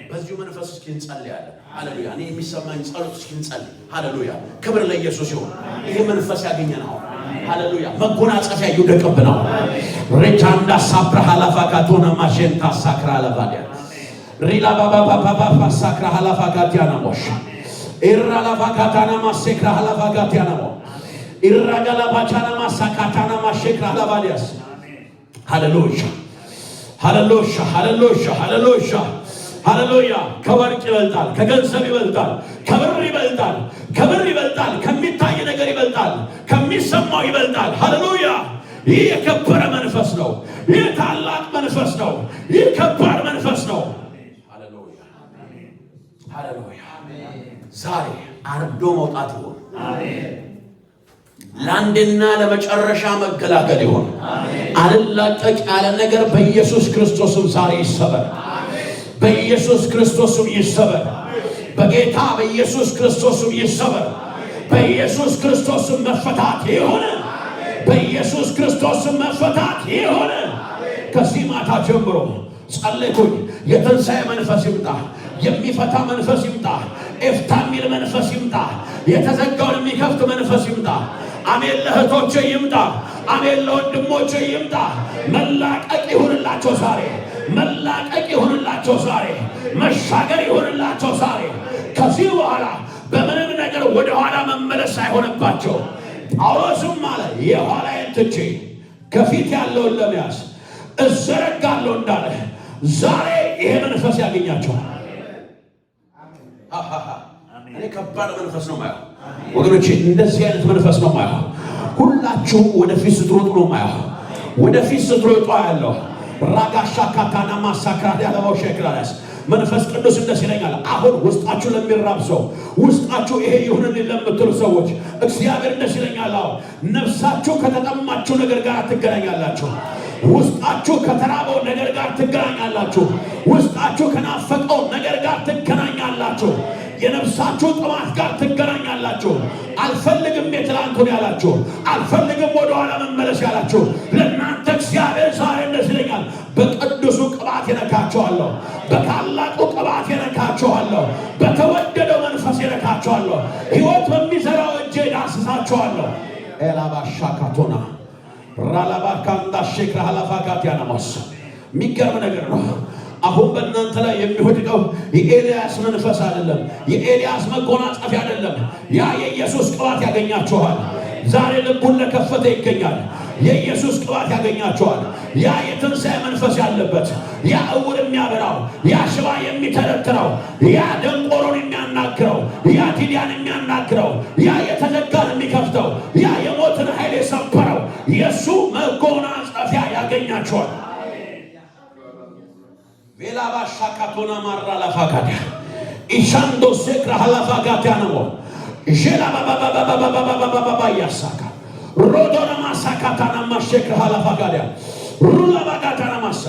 በዚሁ መንፈስ እስኪ እንጸልያለን። ሃሌሉያ እኔ የሚሰማኝ ጸሎት እስኪ እንጸልይ። ሃሌሉያ ክብር ለኢየሱስ ይሁን። ይህ መንፈስ ያገኘን አሁን ሃሌሉያ መጎናጸፊያ ይውደቅብን ነው። ሬቻንዳ ሳብራ ሐላፋ ካቶና ማሸንታ ሳክራ ለባዲያ ሪላ ባባ ባባ ሳክራ ሐላፋ ጋቲያና ሞሽ ኢራ ላፋ ካታና ማሴክራ ሐላፋ ጋቲያና ሞ ኢራ ጋላባቻና ማሳካታና ማሸክራ ለባዲያስ ሃሌሉያ ሃሌሉያ ሃሌሉያ ሃሌሉያ ሃሌሉያ ከወርቅ ይበልጣል፣ ከገንዘብ ይበልጣል፣ ከብር ይበልጣል፣ ከብር ይበልጣል፣ ከሚታይ ነገር ይበልጣል፣ ከሚሰማው ይበልጣል። ሃሌሉያ ይህ የከበረ መንፈስ ነው። ይህ ታላቅ መንፈስ ነው። ይህ ከባድ መንፈስ ነው። ሃሌሉያ ሃሌሉያ ዛሬ አርዶ መውጣት ይሆን። ለአንድና ለመጨረሻ መገላገል ይሆን። አልላቀቅ ያለ ነገር በኢየሱስ ክርስቶስም ዛሬ ይሰበር። በኢየሱስ ክርስቶስም ይሰበር። በጌታ በኢየሱስ ክርስቶስም ይሰበር። በኢየሱስ ክርስቶስም መፈታት ይሆን። በኢየሱስ ክርስቶስም መፈታት ይሆን። ከዚህ ማታ ጀምሮ ጸለይኩኝ። የትንሣኤ መንፈስ ይምጣ። የሚፈታ መንፈስ ይምጣ። ኤፍታ የሚል መንፈስ ይምጣ። የተዘጋውን የሚከፍት መንፈስ ይምጣ። አሜን ለእህቶቼ ይምጣ። አሜን ለወንድሞቼ ይምጣ። መላቀቅ ይሁንላቸው ዛሬ። መላቀቅ ይሁንላቸው ዛሬ። መሻገር ይሁንላቸው ዛሬ። ከዚህ በኋላ በምንም ነገር ወደ ኋላ መመለስ አይሆንባቸው። ጳውሎስም አለ የኋላዬን ትቼ ከፊት ያለውን ለመያዝ እዘረጋለሁ እንዳለ ዛሬ ይሄ መንፈስ ያገኛቸዋል። እኔ ከባድ መንፈስ ነው ማየው ወገኖቼ። እንደዚህ አይነት መንፈስ ነው ማየው። ሁላችሁም ወደፊት ስትሮጡ ነው ማየው። ወደፊት ስትሮጡ ያለው ራጋሻ ካታና ማሳክራ ያለባው ሸክራስ መንፈስ ቅዱስ እንደዚህ ይለኛል። አሁን ውስጣችሁ ለሚራብ ሰው፣ ውስጣችሁ ይሄ ይሁንልኝ ለምትሉ ሰዎች እግዚአብሔር እንደዚህ ይለኛል። አሁን ነፍሳችሁ ከተጠማችሁ ነገር ጋር ትገናኛላችሁ። ውስጣችሁ ከተራበው ነገር ጋር ትገናኛላችሁ። ውስጣችሁ ከናፈቀው ነገር ጋር ትገናኛላችሁ። የነፍሳችሁ ጥማት ጋር ትገናኛላችሁ። አልፈልግም የትላንቱን ያላችሁ፣ አልፈልግም ወደኋላ መመለስ ያላችሁ ለእናንተ እግዚአብሔር ዛሬ እንደዚህ ይለኛል። በቅዱሱ ቅባት ይነካችኋለሁ። በታላቁ ቅባት ይነካችኋለሁ። በተወደደው መንፈስ ይነካችኋለሁ። ሕይወት በሚዘራው እጄ ዳስሳችኋለሁ። ኤላባሻካቶና ራላባካንዳ ሼክራ ሐላፋጋት ያነማስ የሚገርም ነገር ነው። አሁን በእናንተ ላይ የሚወድቀው የኤልያስ መንፈስ አይደለም። የኤልያስ መጎናጸፊያ አይደለም። ያ የኢየሱስ ቅባት ያገኛችኋል። ዛሬ ልቡን ለከፈተ ይገኛል። የኢየሱስ ቅባት ያገኛቸዋል። ያ የትንሣኤ መንፈስ ያለበት፣ ያ ዕውር የሚያበራው፣ ያ ሽባ የሚተረትረው፣ ያ ደንቆሮን የሚያናግረው፣ ያ ዲዳን የሚያናግረው፣ ያ የተዘጋን የሚከፍተው፣ ያ የሞትን ኃይል የሰበረው የእሱ መጎናጸፊያ ያገኛቸዋል። ቬላባ ሻካቶና ማራ ላፋጋዳ ኢሻንዶ ሴክራ ሀላፋጋዳ ነው ጄላ ባባባባባባባባባ ያሳካ ሮዶና ማሳካታና ማሸክራ ሀላፋጋዳ ሩላ ባጋታና ማሳ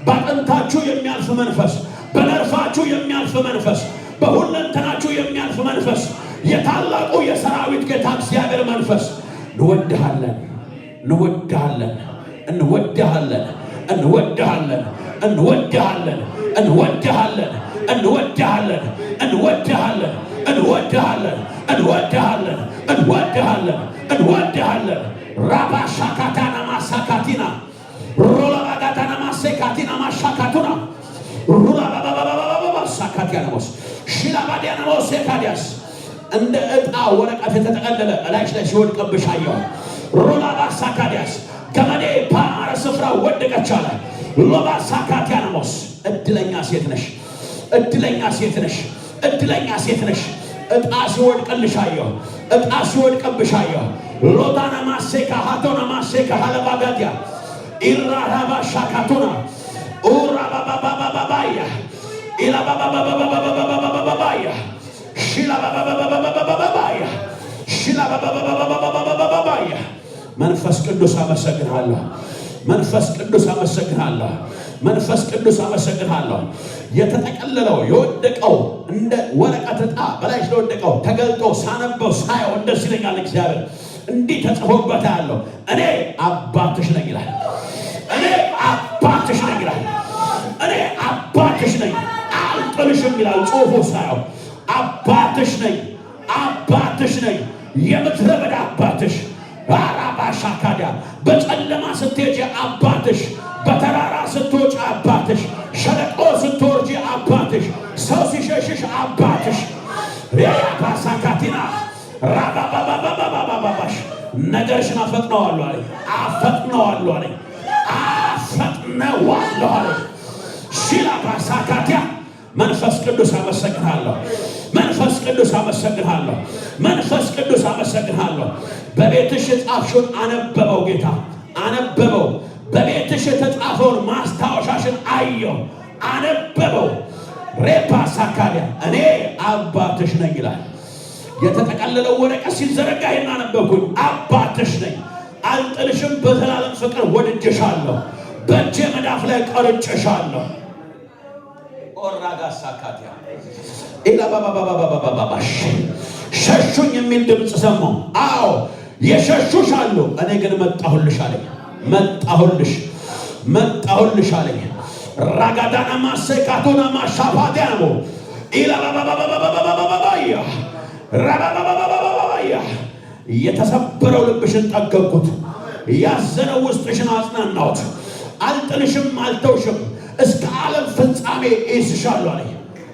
ባጥንታችሁ የሚያልፍ መንፈስ፣ በነርፋችሁ የሚያልፍ መንፈስ፣ በሁለንተናችሁ የሚያልፍ መንፈስ፣ የታላቁ የሰራዊት ጌታ እግዚአብሔር መንፈስ እንወድሃለን፣ እንወድሃለን፣ እንወድሃለን፣ እንወድሃለን፣ እንወድሃለን፣ እንወድሃለን፣ እንወድሃለን፣ እንወድሃለን፣ እንወድሃለን፣ እንወድሃለን፣ እንወድሃለን፣ እንወድሃለን። ራባ ሻካታና ማሳካቲና ሮላ ባጋታና ማሴካቲና ማሻካቱና ሩላ ባባባባባባ ሳካቲያና ሞስ ሽላ ባዲያና ሞስ ካዲያስ እንደ ዕጣ ወረቀት የተጠቀለለ እላይሽ ላይ ሲወድቅብሽ አየሁ። ሮላ ባሳካዲያስ ገመዴ በአማረ ስፍራ ወደቀች አለ። ሎባ ሳካቲያና ሞስ እድለኛ ሴት ነሽ፣ እድለኛ ሴት ነሽ፣ እድለኛ ሴት ነሽ። ዕጣ ሲወድቅልሽ አየሁ፣ ዕጣ ሲወድቅብሽ አየሁ። ሎታና ማሴካ ሃቶና ማሴካ ሀለባጋዲያ ኢራራባ ሻካቱና ኡራባባባባባያ ኢላባባባባባባባባያ ሽላባባባባባባባያ ሽላባባባባባባባያ መንፈስ ቅዱስ አመሰግናለሁ። መንፈስ ቅዱስ አመሰግናለሁ። መንፈስ ቅዱስ አመሰግናለሁ። የተጠቀለለው የወደቀው እንደ ወረቀት ዕጣ በላይ ስለወደቀው ተገልጦ ሳነበው ሳየው እንደዚህ ይለኛል እግዚአብሔር። እንዲህ ተጽፎበት ያለው እኔ አባትሽ ነኝ ይላል። እኔ አባትሽ ነኝ ይላል። እኔ አባትሽ ነኝ አልጥልሽም ይላል ጽሑፉ ሳየው። አባትሽ ነኝ፣ አባትሽ ነኝ፣ የምድረ በዳ አባትሽ። አራባሻካዲያ በጨለማ ስትሄጂ አባትሽ፣ በተራራ ስትወጪ አባትሽ፣ ሸለቆ ስትወርጂ አባትሽ፣ ሰው ሲሸሽሽ አባትሽ። ሬያባሳካቲና ራባባባባባባባሽ ነገርሽን አፈጥነዋለሁ አለኝ፣ አፈጥነዋለሁ አለኝ፣ አፈጥነዋለሁ አለኝ። ሲላባሳካቲያ መንፈስ ቅዱስ አመሰግናለሁ። መንፈስ ቅዱስ አመሰግናለሁ። መንፈስ ቅዱስ አመሰግናለሁ። በቤትሽ የጻፍሽውን አነበበው ጌታ አነበበው። በቤትሽ የተጻፈውን ማስታወሻሽን አየው፣ አነበበው። ሬፓ ሳካዲያ እኔ አባትሽ ነኝ ይላል። የተጠቀለለው ወረቀት ሲዘረጋ ይናነበብኩኝ። አባትሽ ነኝ፣ አልጥልሽም፣ በዘላለም ፍቅር ወድጄሻለሁ፣ በእጄ መዳፍ ላይ ቀርጬሻለሁ። ኦራጋ ሳካዲያ ኢላባባባባባባባሽ ሸሹኝ የሚል ድምፅ ሰማሁ። አዎ የሸሹሽ አሉ፣ እኔ ግን መጣሁልሽ አለኝ። መጣሁልሽ፣ መጣሁልሽ አለኝ። ራጋዳና ማሴካቱና ማሻፋዲያ ነው ኢላባባባባባባባያ ራባባባባባባያ የተሰበረው ልብሽን ጠገንኩት፣ ያዘነው ውስጥሽን አጽናናሁት። አልጥልሽም፣ አልተውሽም፣ እስከ ዓለም ፍጻሜ እይዝሻለሁ አለኝ።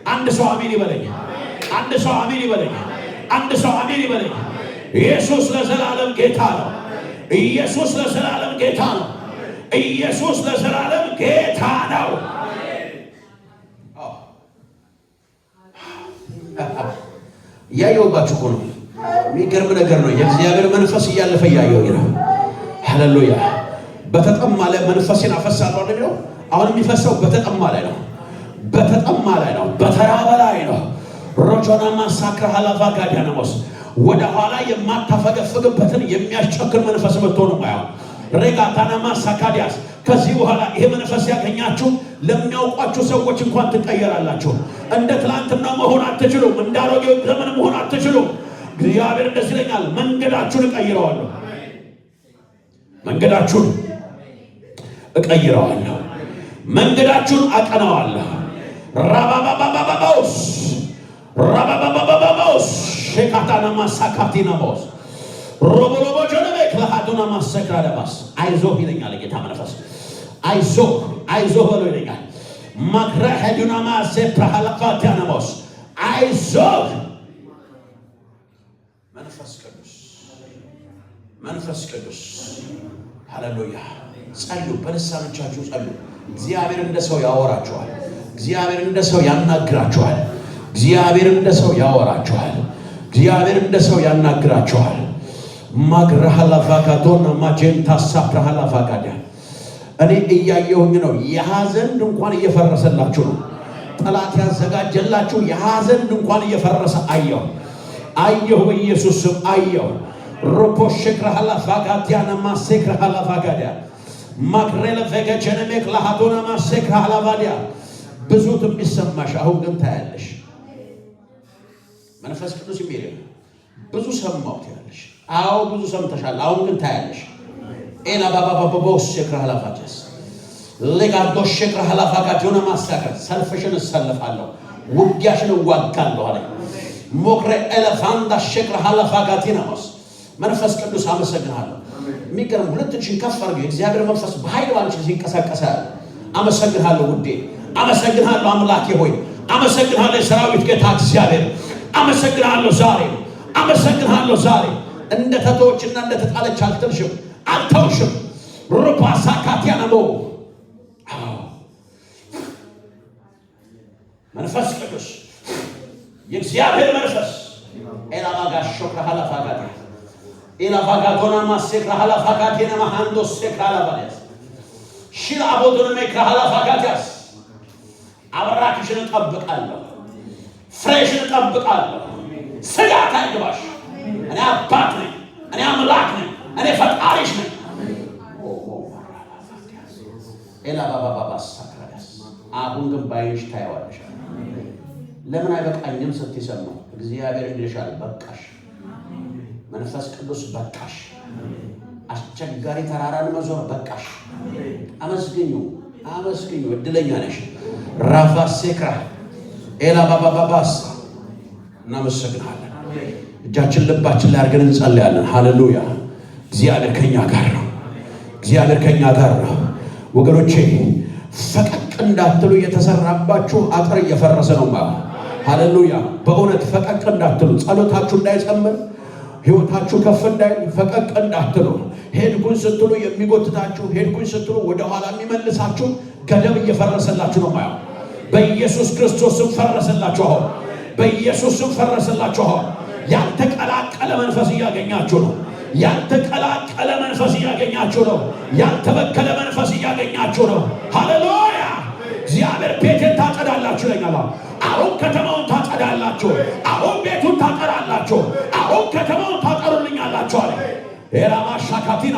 አንድ ሰው አሜን ይበለኝ። አንድ ሰው አሜን ይበለኝ። አንድ ሰው አሜን ይበለኝ። ኢየሱስ ለዘላለም ጌታ ነው። ኢየሱስ ለዘላለም ጌታ ነው። ኢየሱስ ለዘላለም ጌታ ነው። እያየሁባችሁ እኮ ነው። የሚገርም ነገር ነው። የእግዚአብሔር መንፈስ እያለፈ እያየሁ ነው። ሃሌሉያ። በተጠማ ላይ መንፈሴን አፈሳለሁ አይደል? አሁን የሚፈሰው በተጠማ ላይ ነው። በተጠማ ላይ ነው። በተራበ ላይ ነው። ሮጆና ማሳክራ ሀላፋ ጋዲያናሞስ ወደ ኋላ የማታፈገፍግበትን የሚያስጨክር መንፈስ መጥቶ ነው ማያው። ሬጋታና ማሳካዲያስ ከዚህ በኋላ ይሄ መንፈስ ያገኛችሁ ለሚያውቋችሁ ሰዎች እንኳን ትቀየራላችሁ። እንደ ትላንትና መሆን አትችሉም። እንደ አሮጌው ዘመን መሆን አትችሉም። እግዚአብሔር እንደዚህ ይለኛል፣ መንገዳችሁን እቀይረዋለሁ። መንገዳችሁን እቀይረዋለሁ። መንገዳችሁን አቀናዋለሁ። ራባባባባባውስ ራባባባባውስ ሼካታና ማሳካቲና ቦስ ሮቦሎቦ ጀነቤ ክላሃዱና ማሰክራዳባስ አይዞህ ይለኛል ጌታ መንፈስ። አይዞህ አይዞህ በሎ ይለኛል። ማክራሄዱና ማሰፕራሃላፋቲያና ቦስ አይዞህ። መንፈስ ቅዱስ መንፈስ ቅዱስ ሃሌሉያ። ጸልዩ፣ በልሳኖቻችሁ ጸልዩ። እግዚአብሔር እንደ ሰው ያወራችኋል። እግዚአብሔር እንደ ሰው ያናግራችኋል። እግዚአብሔር እንደ ሰው ያወራችኋል። እግዚአብሔር እንደ ሰው ያናግራችኋል። ማግራሃላፋካቶና ማጀንታ ሳፕራሃላፋካዳ እኔ እያየሁኝ ነው። የሐዘን ድንኳን እየፈረሰላችሁ ነው። ጠላት ያዘጋጀላችሁ የሐዘን ድንኳን እየፈረሰ አየሁ። በኢየሱስ ስም አየሁ። ሮፖሽክራሃላፋካቲያና ማሴክራሃላፋካዳ ማክሬለ ፈገቸነሜክ ለሃዶና ማሴክራሃላቫዲያ ብዙ ትሚሰማሽ አሁን ግን ታያለሽ። መንፈስ ቅዱስ ይሚል ብዙ ሰማሁት ያለሽ። አዎ ብዙ ሰምተሻል። አሁን ግን ታያለሽ። ኤላ ባባባቦስ ሸክራሃላፋቸስ ለጋዶ ሸክራሃላፋካቲዮና ማሳከር ሰልፍሽን እሰልፋለሁ፣ ውጊያሽን እዋጋለሁ አለ። ሞክረ ኤለፋንዳ ሸክራሃላፋካቲናስ መንፈስ ቅዱስ አመሰግናለሁ። የሚገርም ሁለት እጅን ከፍ አድርገው የእግዚአብሔር መንፈስ በኃይል ባንቺ ሲንቀሳቀስ አመሰግናለሁ ውዴ፣ አመሰግናለሁ አምላኬ ሆይ፣ አመሰግናለሁ የሰራዊት ጌታ እግዚአብሔር፣ አመሰግናለሁ ዛሬ፣ አመሰግናለሁ ዛሬ። እንደ ተተወችና እንደ ተጣለች አልተውሽም። ሩፓሳ ካቲያናሞ መንፈስ ቅዱስ የእግዚአብሔር መንፈስ ኤላማጋ ሾክራሃላፋጋቲ ኤላቫጋቶና ማሴክራሃላፋጋቲና ማሃንዶ ሴክራሃላቫዲያስ ሺላ አቦዶነ ሜክራሃላፋጋቲያስ አብራክሽን እጠብቃለሁ፣ ፍሬሽን እጠብቃለሁ። ስጋት አይግባሽ። እኔ አባት ነኝ፣ እኔ አምላክ ነኝ፣ እኔ ፈጣሪሽ ነኝ። ኤላባባባሳክራዳስ አሁን ግን ባይንሽ ታያዋለሽ። ለምን አይበቃኝም ስትሰማ እግዚአብሔር ይልሻል። በቃሽ፣ መንፈስ ቅዱስ በቃሽ። አስቸጋሪ ተራራን መዞር በቃሽ። አመስግኙ፣ እድለኛ ነሽ። ራፋሴክራ ኤላባባባስ እናመሰግናለን። እጃችን ልባችን ላይ አድርገን እንጸልያለን። ሃሌሉያ። እግዚአብሔር ከኛ ጋር ነው። እግዚአብሔር ከኛ ጋር ነው። ወገኖቼ ፈቀቅ እንዳትሉ የተሰራባችሁ አጥር እየፈረሰ ነው ማለት። ሃሌሉያ። በእውነት ፈቀቅ እንዳትሉ፣ ጸሎታችሁ እንዳይጨምር፣ ህይወታችሁ ከፍ እንዳይል ፈቀቅ እንዳትሉ። ሄድኩኝ ስትሉ የሚጎትታችሁ፣ ሄድኩኝ ስትሉ ወደ ኋላ የሚመልሳችሁ ገደብ እየፈረሰላችሁ ነው ማለት። በኢየሱስ ክርስቶስም ፈረሰላችሁ። አሁን በኢየሱስም ፈረሰላችሁ። አሁን ያልተቀላቀለ መንፈስ እያገኛችሁ ነው። ያልተቀላቀለ መንፈስ እያገኛችሁ ነው። ያልተበከለ መንፈስ እያገኛችሁ ነው። ሃሌሉያ። እግዚአብሔር ቤትን ታጸዳላችሁ ይለኛል። አሁን ከተማውን ታጸዳላችሁ። አሁን ቤቱን ታጠራላችሁ። አሁን ከተማውን ታጠሩልኛላችሁ አለ። ኤራማሻካቲና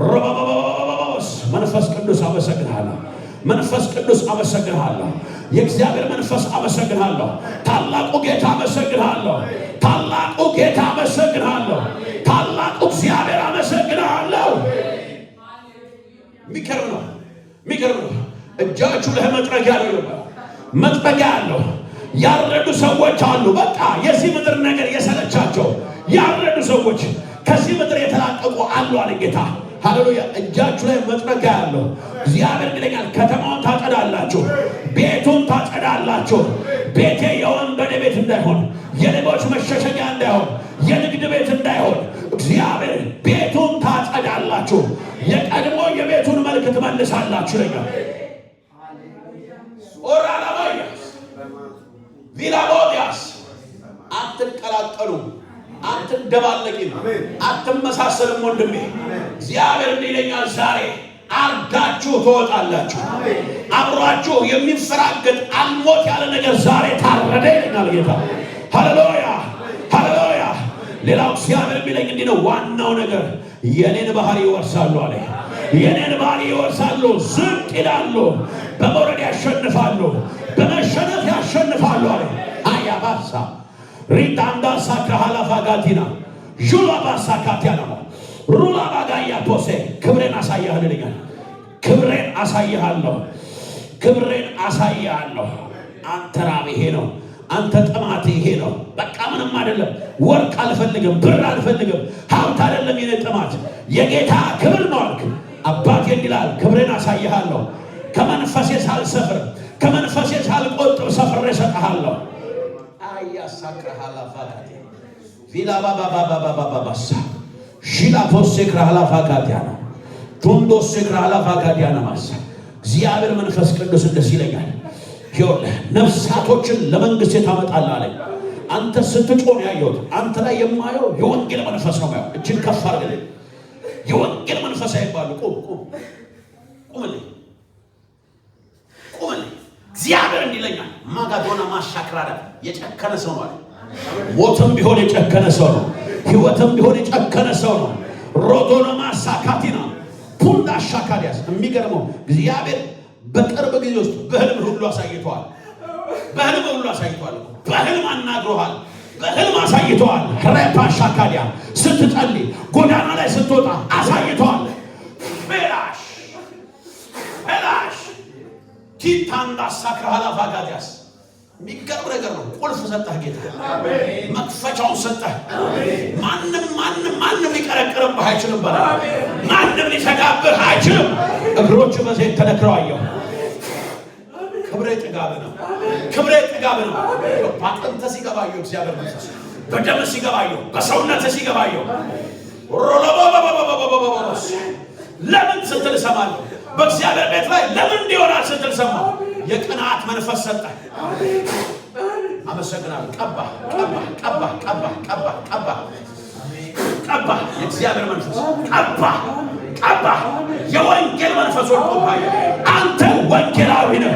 ሮባባባባባስ መንፈስ ቅዱስ አመሰግናለሁ። መንፈስ ቅዱስ አመሰግናለሁ። የእግዚአብሔር መንፈስ አመሰግናለሁ። ታላቁ ጌታ አመሰግናለሁ። ታላቁ ጌታ አመሰግናለሁ። ታላቁ እግዚአብሔር አመሰግናለሁ። የሚገርም ነው። እጃችሁ ላይ መጥረጊያ ነው። መጥረጊያ አለው። ያረዱ ሰዎች አሉ። በቃ የዚህ ምድር ነገር የሰለቻቸው ያረዱ ሰዎች ከዚህ ምድር የተላቀቁ አሉ አለ ጌታ። ሃሌሉያ። እጃችሁ ላይ መጥረጊያ ያለው እግዚአብሔር ይለኛል። ከተማውን ታጸዳላችሁ፣ ቤቱን ታጸዳላችሁ። ቤቴ የወንበዴ ቤት እንዳይሆን፣ የሌቦች መሸሸጊያ እንዳይሆን፣ የንግድ ቤት እንዳይሆን እግዚአብሔር ቤቱን ታጸዳላችሁ። የቀድሞ የቤቱን መልክ ትመልሳላችሁ ይለኛል። ኦራላማያስ ቪላቦዲያስ አትቀላቀሉም፣ አትደባለቂም፣ አትመሳሰልም። ወንድሜ እግዚአብሔር እንዲህ ይለኛል ዛሬ አርዳችሁ ትወጣላችሁ። አብሯችሁ የሚፈራገጥ አልሞት ያለ ነገር ዛሬ ታረደ ይለኛል ጌታ። ሃሌሉያ ሃሌሉያ። ሌላው እግዚአብሔር የሚለኝ እንዲህ ነው። ዋናው ነገር የኔን ባህሪ ይወርሳሉ አለ። የኔን ባህሪ ይወርሳሉ። ዝቅ ይላሉ፣ በመውረድ ያሸንፋሉ፣ በመሸነፍ ያሸንፋሉ አለ። አያባሳ ሪታንዳ ሳክራሃላፋጋቲና ጁላባሳካቲያና ሩላ ባጋያ ፖሴ ክብሬን አሳያለሁ ይለኛል። ክብሬን አሳያለሁ፣ ክብሬን አሳያለሁ። አንተ ራብ ይሄ ነው፣ አንተ ጥማት ይሄ ነው። በቃ ምንም አይደለም። ወርቅ አልፈልግም፣ ብር አልፈልግም፣ ሀብት አይደለም የኔ ጥማት፣ የጌታ ክብር ነው አልክ። አባቴ እንዲላል ክብሬን አሳያለሁ። ከመንፈሴ ሳልሰፍር፣ ከመንፈሴ ሳልቆጥብ ሰፍሬ እሰጥሃለሁ። አያሳክራሃላፋጋቲ ቪላ ባባባባባባሳ ሺላፖስ ክራላፋ ጋዲያና ቶንዶስ ክራላፋ ጋዲያና ማሳ እግዚአብሔር መንፈስ ቅዱስ እንደዚህ ይለኛል። ይኸውልህ ነፍሳቶችን ለመንግስት ታመጣለህ አለኝ። አንተ ስትጮህ ያየሁት አንተ ላይ የማየው የወንጌል መንፈስ ነው። ማለት እጅን ከፍ አድርገህ የወንጌል መንፈስ አይባሉ። ቁምልኝ እግዚአብሔር እንዲለኛል ማጋዶና ማሻክራዳ የጨከነ ሰው ነው አለ። ሞትም ቢሆን የጨከነ ሰው ነው። ህይወትም ቢሆን የጨከነ ሰው ነው። ሮዶና ማሳካቲና ፑንዳ ሻካዲያስ የሚገርመው እግዚአብሔር በቅርብ ጊዜ ውስጥ በህልም ሁሉ አሳይቷል። በህልም አናግሮሃል። በህልም አሳይቷል። ረፓ ሻካዲያ ስትጸልይ ጎዳና ላይ ስትወጣ አሳይቷል። ፌላሽ ቲታንዳ ሳክራላ ቫጋዲያስ የሚገርም ነገር ነው። ቁልፍ ሰጠህ ጌታ። መክፈቻውን ሰጠህ። ማንም ሊቀረቅርብህ አይችልም። ማንም ሊተጋብህ አይችልም። እግሮቹ በዘይት ተነክረው አየሁ። ክብሬ ጥጋብ ነው። በአጥንተ ሲገባየው እግዚአብሔር መንፈስ በደም ሲገባየው በሰውነት ሲገባየው ለምን ስትል ሰማለሁ። በእግዚአብሔር ቤት ላይ ለምን እንዲሆናል ስትል ሰማሁ። የቅንዓት መንፈስ ሰጠ። አመሰግናለሁ። ቀባ የእግዚአብሔር መንፈስ ቀባ የወንጌል መንፈስ ወጥቶብሃል። አንተ ወንጌላዊ ነህ።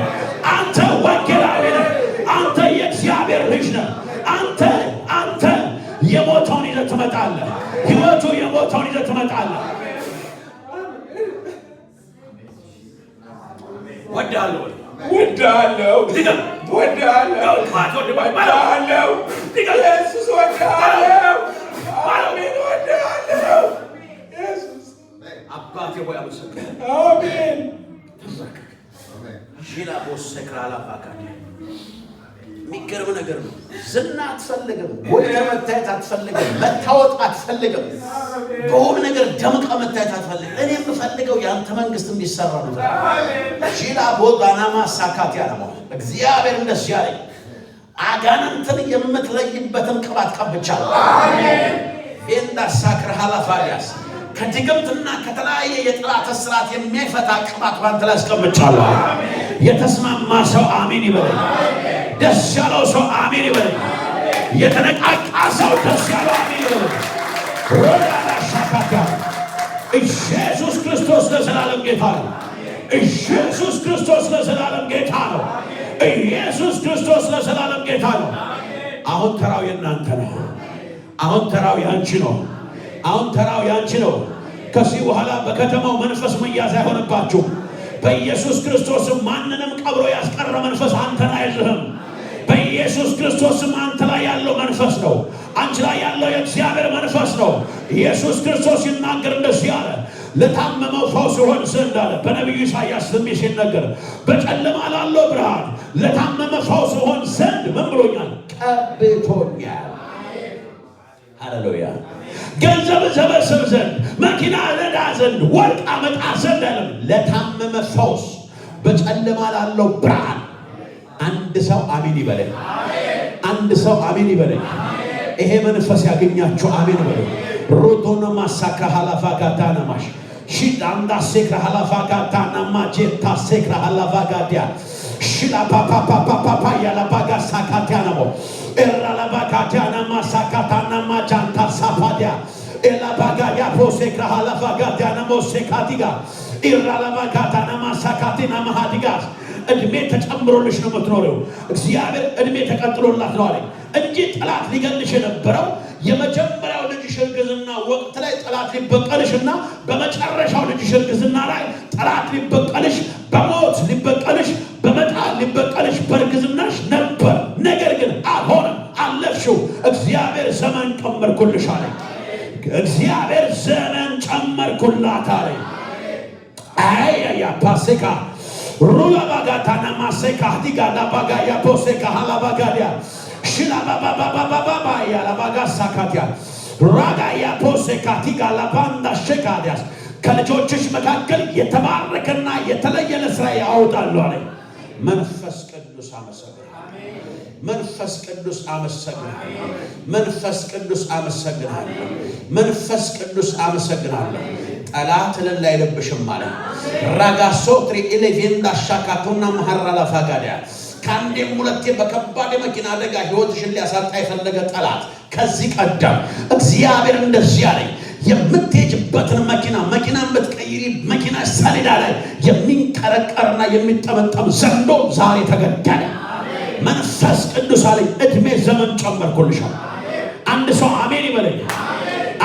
አንተ የእግዚአብሔር ልጅ ነህ። አንተ የሞተውን ይዘህ ትመጣለህ። ህይወቱ የሞተውን ይዘህ ትመጣለህ። ወዳለው ኢየሱስ ወዳለው አባቴ ሆይ አመሰግናለሁ። አሜን። ሺላቦስ ሰክራላ ባካዲ የሚገርም ነገር ነው። ዝና አትፈልግም። ወደ መታየት አትፈልግም። መታወቅ አትፈልግም። በሆነ ነገር ደምቀ መታየት አትፈልግም። እኔ የምፈልገው ያንተ መንግስት እንዲሰራ ነው። ሺላቦጋናማ ሳካት ያለው እግዚአብሔር እንደዚህ ያለኝ አጋንንትን የምትለይበትን ቅባት ቀብቻለሁ። አሜን። እንዳ ሳክራ ሐላፋያስ ከድግምትና ከተለያየ የጠላት እስራት የሚፈታ ቅባት ባንተ ላይ አስቀምጫለሁ። አሜን። የተስማማ ሰው አሜን ይበል። ደስ ያለው ሰው አሜን ይበል። የተነቃቃ ሰው ደስ ያለው አሜን ይበል። ሮዳና ሻካታ ኢየሱስ ክርስቶስ ለዘላለም ጌታ ነው። ኢየሱስ ክርስቶስ ለዘላለም ጌታ ነው። ኢየሱስ ክርስቶስ ለዘላለም ጌታ ነው። አሁን ተራው የእናንተ ነው። አሁን ተራው ያንቺ ነው። ከዚህ በኋላ በከተማው መንፈስ መያዝ አይሆንባችሁም። በኢየሱስ ክርስቶስም ማንንም ቀብሮ ያስቀረ መንፈስ አንተን አይዝህም። በኢየሱስ ክርስቶስም አንተ ላይ ያለው መንፈስ ነው። አንቺ ላይ ያለው የእግዚአብሔር መንፈስ ነው። ኢየሱስ ክርስቶስ ይናገር እንደዚህ አለ፣ ለታመመው ፈውስ ይሆን ዘንድ አለ። በነቢዩ ኢሳይያስ ትንቢት ሲነገር በጨለማ ላለው ብርሃን፣ ለታመመ ፈውስ ይሆን ዘንድ ምን ብሎኛል? ቀብቶኛል። ሃሌሉያ። ገንዘብ ሰበስብ ዘንድ፣ መኪና ነዳ ዘንድ፣ ወርቅ አመጣ ዘንድ አለ። ለታመመ ፈውስ፣ በጨለማ ላለው ብርሃን። አንድ ሰው አሜን ይበለኝ። ይሄ መንፈስ ያገኛችሁ አሜን በለኝ። ሮቶና ማሳካ ሐላፋ ጋታና ማሽ ሺዳንዳ ሴክራ ሐላፋ ጋታና ማጄታ ሴክራ ሐላፋ ጋዲያ ሺላ ፓፓ ያላባጋ ሳካቲያና ሞ ኤራላባጋቲያና ማሳካታና ማጃንታ ሳፋዲያ ኤላባጋ ያፖሴክራ ሐላፋ ጋታና ሞሴካቲጋ ኤራላባጋታና ማሳካቲና ማሃዲጋ እድሜ ተጨምሮልሽ ነው የምትኖረው። እግዚአብሔር እድሜ ተቀጥሎላት ነው አለኝ እንጂ ጠላት ሊገልሽ የነበረው የመጀመሪያው ልጅሽ እርግዝና ወቅት ላይ ጠላት ሊበቀልሽና በመጨረሻው ልጅሽ እርግዝና ላይ ጠላት ሊበቀልሽ፣ በሞት ሊበቀልሽ፣ በመጣል ሊበቀልሽ በእርግዝናሽ ነበር። ነገር ግን አልሆነም፣ አለፍሽው። እግዚአብሔር ዘመን ጨመርኩልሽ አለኝ። እግዚአብሔር ዘመን ጨመርኩላት አለኝ። አያ ፓሴካ ሩላ ባጋታና ማሴካ ዲጋ ላባጋ ያፖሴካ ሐላባጋዲያ ሽላ ባባባባባባ ያላባጋ ሳካቲያ ራጋ ያፖሴካ ዲጋ ላባንዳ ሸካዲያስ ከልጆችሽ መካከል የተባረከና የተለየ ለሥራ ያወጣሉ አለ መንፈስ ቅዱስ። አመሰግናለሁ። መንፈስ ቅዱስ አመሰግናለሁ። መንፈስ ቅዱስ አመሰግናለሁ። መንፈስ ቅዱስ አመሰግናለሁ። ጠላት ለላ አይለብሽም ማለት ራጋሶትሪ ኤሌቬንዳ ሻካቶና መሐራላ ፋጋዲያ ካንዴም ሁለቴ በከባድ መኪና አደጋ ህይወትሽን ሊያሳጣ የፈለገ ጠላት ከዚህ ቀደም እግዚአብሔር እንደዚህ አለኝ፣ የምትሄጅበትን መኪናን ብትቀይሪ መኪና ሰሌዳ ላይ የሚንቀረቀርና የሚጠመጠም ዘንዶ ዛሬ ተገደለ። መንፈስ ቅዱስ አለኝ እድሜ ዘመን ጨመርኩልሻል። አንድ ሰው አሜን ይበለኝ።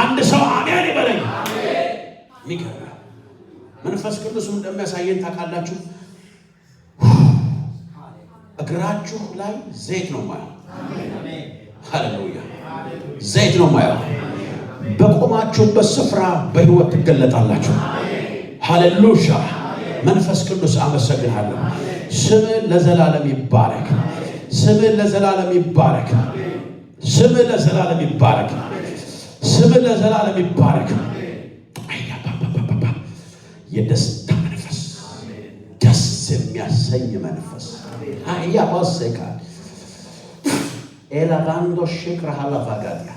አንድ ሰው አሜን ይበለኝ። ሚገርም መንፈስ ቅዱስ እንደሚያሳየን ታውቃላችሁ። እግራችሁ ላይ ዘይት ነው ማየው። ሃሌሉያ! ዘይት ነው ማየው። በቆማችሁበት ስፍራ በህይወት ትገለጣላችሁ። ሃሌሉያ! መንፈስ ቅዱስ አመሰግናለሁ። ስም ለዘላለም ይባረክ። ስም ለዘላለም ይባረክ። ስም ለዘላለም ይባረክ። ስም ለዘላለም ይባረክ። የደስታ መንፈስ፣ ደስ የሚያሰኝ መንፈስ አያ ባሰካ ኤላባንዶ ሽክራ ሃላፋጋዲያ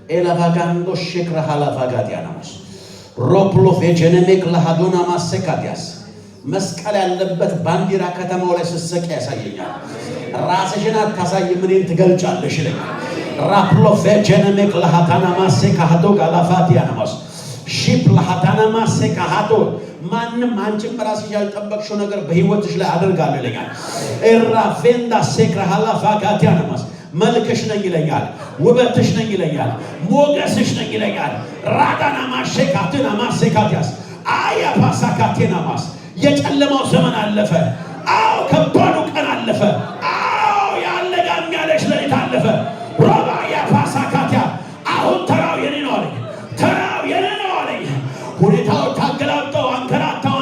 ኤላባጋንዶ ሽክራ ሃላፋጋዲያ ነው ሮፕሎ ቬጀነሜክ ለሃዶና ማሰካዲያስ መስቀል ያለበት ባንዲራ ከተማው ላይ ስትሰቂ ያሳየኛል። ራስሽን አታሳይም፣ እኔን ትገልጫለሽ ይለኛል። ራፕሎ ቬጀነሜክ ለሃዳና ማሰካ ሃዶ ጋላፋዲያ ነው ሺፕ ለሃዳና ማሰካ ሃዶ ማንም አንቺም በራስሽ ያልጠበቅሽው ነገር በህይወትሽ ላይ አደርጋለሁ ይለኛል። ኤራቬንዳ ሴክራ ሃላፋጋዲያ ነው መልክሽ ነኝ ይለኛል። ውበትሽ ነኝ ይለኛል። ሞገስሽ ነኝ ይለኛል። ራዳና ማሸካትና ማሰካቲያስ አያ ፓሳካቴና ማስ የጨለማው ዘመን አለፈ። አዎ ከባዱ ቀን አለፈ። አዎ ያለጋ የሚያለሽ ሌሊት አለፈ። ሮባ ያ ፓሳካቲያ አሁን ተራው የኔ ነው አለኝ። ተራው የኔ ነው አለኝ። ሁኔታዎች ታገላብጠው አንከራተው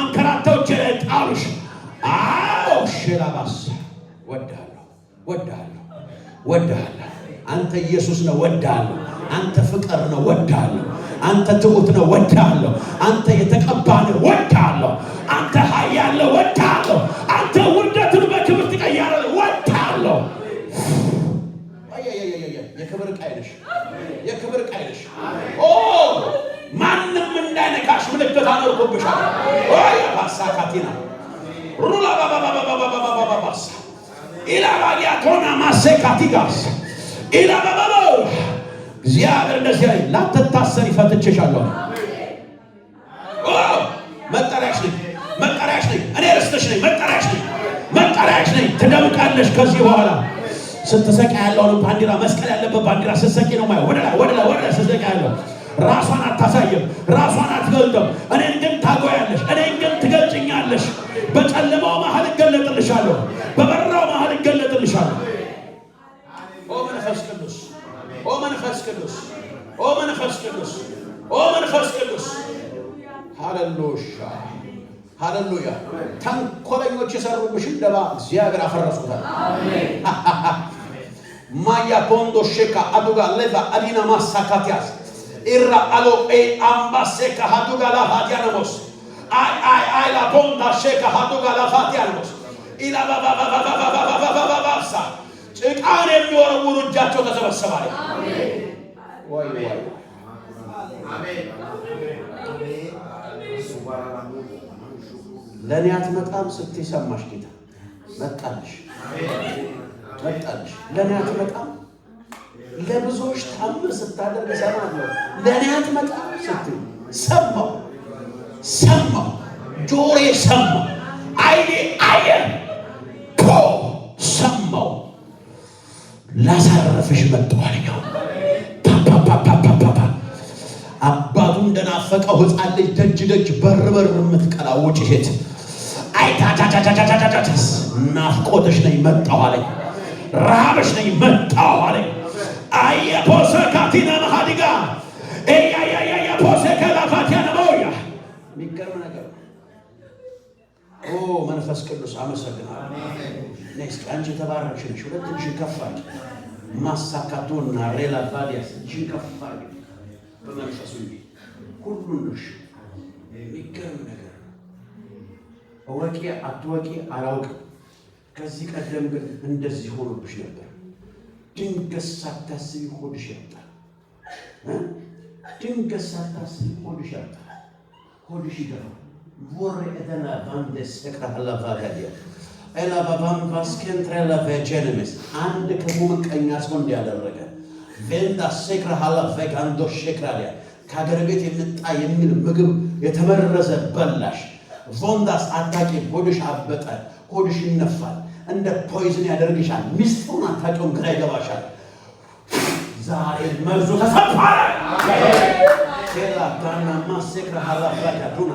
ጣሉሽ። አዎ ሸላባስ ወዳለሁ ወዳለሁ። አንተ ኢየሱስ ነው ወዳለሁ። አንተ ፍቅር ነው ወዳለሁ። አንተ ትሁት ነው ወዳለሁ። አንተ የተቀባ ነው ወዳለሁ። አንተ ኃያል ነው ወዳለሁ። አንተ ውርደትን በክብር ትቀይራለህ ወዳለሁ። የክብር ዕቃ ነሽ። የክብር ዕቃ ነሽ። ማንም እንዳይነካሽ ምልክት አኖርኩብሻል። ኦያ ባሳካቲና ሩላ ባባባባባባባባባስ ኢላባዲያ ቶና ማሰካቲጋስ ኢላባባባ እግዚአብሔር እንደዚህ ላይ ላትታሰሪ ፈትቼሻለሁ። መጠሪያሽ ነኝ። እኔ ርስትሽ ነኝ። መጠሪያሽ ነኝ። ትደምቃለሽ። ከዚህ በኋላ ስትሰቃ ያለውን ባንዲራ መስቀል ያለበት ባንዲራ ስትሰቂ ነው ማየው። ወደ ላይ ስትሰቃ ያለው ራሷን አታሳይም፣ ራሷን አትገልጥም። እኔን ግን ታጎያለሽ፣ እኔን ግን ትገልጭኛለሽ። በጨለማው መሀል እገለጥልሻለሁ፣ በበራው መሀል እገለጥልሻለሁ። ኦ መንፈስ ቅዱስ፣ ኦ መንፈስ ቅዱስ፣ ኦ መንፈስ ቅዱስ፣ ኦ መንፈስ ቅዱስ። ሃሌሉያ! ተንኮለኞች የሰሩብሽን ደባ እግዚአብሔር አፈረሱታል። ማያ ቦንዶ ሼካ አዱጋ ሌቫ አዲና ማሳካቲያስ ኢራ አሎ አምባሴካ ሃዱጋ ላፋቲያኖስ አይ ላ ቦንዳ ሼካ ሃዱጋ ላፋቲያኖስ ኢላ ባባባባባባባባባሳ ጭቃን የሚወረውሩ እጃቸው ተሰበሰባለ። ወይ አሜን። ለኔ አትመጣም ስትይ ሰማሽ ጌታ መጣልሽ። ለኔ አትመጣም። ለብዙዎች ታምር ስታደርግ ሰማለሁ። ለኔ አትመጣም ስትይ ሰማው። ጆሮዬ ሰማ፣ አይኔ አየ፣ ሰማው። ላሳረፍሽ መጣሁ አለኛው። አባቱ እንደናፈቀው ሕፃን ልጅ ደጅ በር የምትቀላውጭ ሴት አይታታታታታታታስ ናፍቆትሽ ነኝ መጣሁ አለኝ። ረሃብሽ ነኝ መጣሁ አለኝ። አየ ፖሰካቲና ማሃዲጋ ኤያ ፖሰካላፋቲያ ነሞያ የሚገርም ነገር። ኦ መንፈስ ቅዱስ አመሰግናለሁ። ኔክስት አንቺ ተባረክሽ ነሽ። ሁለትሽ ከፋል ማሳካቱና ሬላ ባዲያስ ከፋል በመንፈሱ ሁሉን ነሽ። የሚገርም ነገር ወቂ አትወቂ አላውቅም። ከዚህ ቀደም ግን እንደዚህ ሆኖብሽ ነበር። ድንገት ሳታስቢ ሆድሽ ያብጣል። ድንገት ሳታስቢ ሆድሽ ያብጣል። ሆድሽ ይገባል። ቮሬ ኤደና ቫንደስ ተክራላ ቫጋዲያ ኤላ ባባም ቫስኬንትሬላ ቬጀነሜስ አንድ ክፉ ምቀኛ ሰው እንዲያደረገ ቬንዳ ሴክራ ሀላ ቬጋንዶ ሼክራዲያ ከሀገር ቤት የመጣ የሚል ምግብ የተመረዘ በላሽ። ቮንዳስ አታቂ ሆድሽ አበጠ፣ ሆድሽ ይነፋል፣ እንደ ፖይዝን ያደርግሻል። ሚስጥሩን አታቂውን ግራ ይገባሻል። ዛሬ መርዙ ተሰፋለ። ቴላ ጋና ማሴክራ ሀላ ቫጋዱና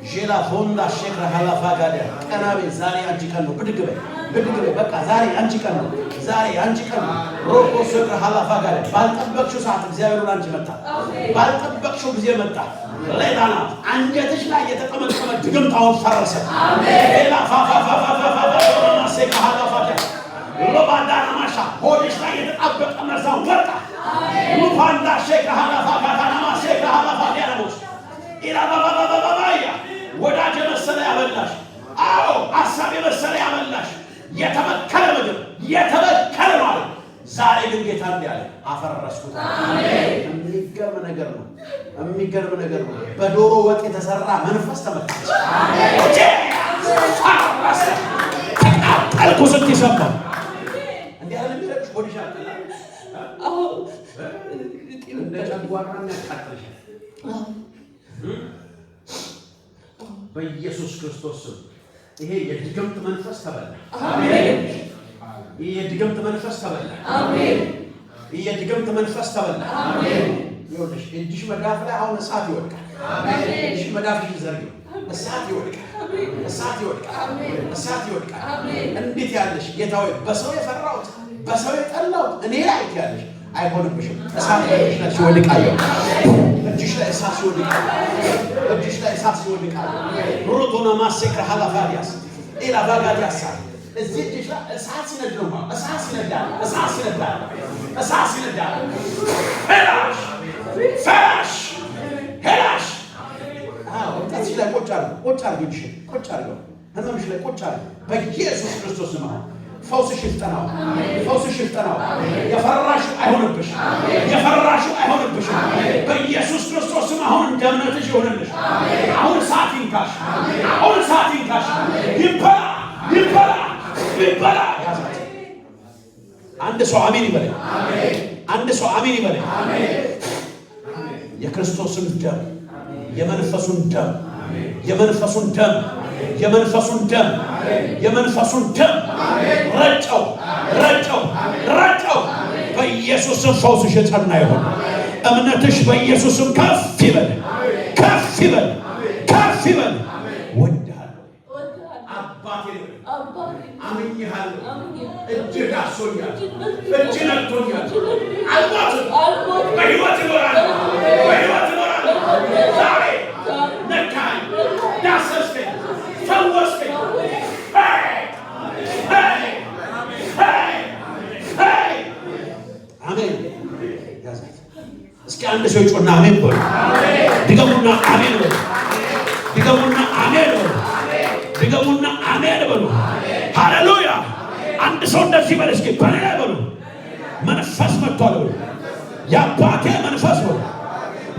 ጄላ ፎንዳ ሼክራ ሀላ ቫጋዲያ ቀናቤ ዛሬ አንቺ ቀን ነው። ብድግ በይ ብድግ በይ። በቃ ዛሬ አንቺ ቀን ነው። ዛሬ አንቺ ቀን ነው። ሮቆ ሼክራ ሀላ ቫጋዲያ ባልጠበቅሽው ሰዓት እግዚአብሔር አንቺ መጣ። ባልጠበቅሽው ጊዜ መጣ። ሌላና አንጀትሽ ላይ የተቀመጠ ድግምታውን ፈረሰ። ሌላ ፋፋፋፋፋፋ ሼክራ ሀላ ቫጋዲያ ሎባዳና ማሻ ሆድሽ ላይ የተጣበቀ መርዛው ወጣ። ሉፋንዳ ሼክራ ሀላ ቫጋዳና ሼክራ ሀላ ቫጋዲያ ነው ኢራባባባባያ ወዳጅ መሰለ ያበላሽ። አዎ ሐሳብ የመሰለ ያበላሽ። የተበከለ ምግብ የተበከለ ማለት ዛሬ ግን ጌታ እንዲያለ አፈረስኩት። አሜን። የሚገርም ነገር ነው። የሚገርም ነገር ነው። በዶሮ ወጥ የተሰራ መንፈስ ተመታች። አሜን። ፈረሰ። ተቃጠልኩ ስትሰማ እንዲያለ የሚረብሽ ሆድሽ አጥላ አዎ እንደ ጨጓራ ያቃጥልሽ በኢየሱስ ክርስቶስ ስም ይሄ የድግምት መንፈስ ተበላ። አሜን። ይሄ የድግምት መንፈስ ተበላ። አሜን። ይሄ የድግምት መንፈስ ተበላ። አሜን። ይኸውልሽ እጅሽ መዳፍ ላይ አሁን እሳት ይወድቃል። አሜን። እጅሽ መዳፍሽ ይዘርግ እሳት ይወድቃል። እሳት ይወድቃል። እሳት ይወድቃል። እንዴት ያለሽ ጌታ ሆይ በሰው የፈራሁት በሰው የጠላሁት እኔ ላይ ያለሽ አይሆንብሽም። እሳት እጅሽ ላይ ሲወድቅ አየሁ። እጅሽ ላይ እሳት ሲወድቅ እጅሽ ላይ እሳት ሲወድቅ ሩቱና ማሴክራ ሀላፋዲያስ ኢላ ባጋዲያስ እዚህ እጅሽ ላይ እሳት ሲነድ ነው። እሳት ሲነዳል። እሳት ሲነዳል። እሳት ሲነዳል። ሄላሽ ፈራሽ ሄላሽ አዎ እጅሽ ላይ ቁጭ አድርገው ቁጭ አድርገው እጅሽ ቁጭ አድርገው ህመምሽ ላይ ቁጭ አድርገው በኢየሱስ ክርስቶስ ስም ፈውስሽ ይፍጠናው። ፈውስሽ ይፍጠናው። የፈራሽው አይሆንብሽ። የፈራሽው አይሆንብሽ። በኢየሱስ ክርስቶስ ስም አሁን እንደ እምነትሽ ይሆንልሽ። አሁን እሳት ይንካሽ። አሁን እሳት ይንካሽ። ይበላ ይበላ ይበላ። ያዛት አንድ ሰው አሜን ይበለኝ። አንድ ሰው አሜን ይበለኝ። የክርስቶስን ደም የመንፈሱን ደም የመንፈሱን ደም የመንፈሱን ደም የመንፈሱን ደም ረጨው ረጨው ረጨው። በኢየሱስም ፈውስሽ የጸና ይሁን። እምነትሽ በኢየሱስም ከፍ ይበል ከፍ ይበል ከፍ ይበል። ወድሃለሁ አባቴ አምኜሃለሁ። እጅህ ዳሶኛል። እጅህ ነክቶኛል። አልሞትም። በሕይወት እኖራለሁ። በሕይወት እኖራለሁ። ዛሬ ነካኝ፣ ዳሰስከኝ፣ ፈወስከኝ። አሜን። እስኪ አንድ ሰው ይጮና አሜን በሉ። ድገሙና አሜን በሉ። ድገሙና አሜን በሉ። ድገሙና አሜን በሉ። ሃሌሉያ። አንድ ሰው እንደዚህ በል እስኪ በኔ ላይ በሉ። መንፈስ መጥቷል በሉ። የአባቴ መንፈስ በሉ።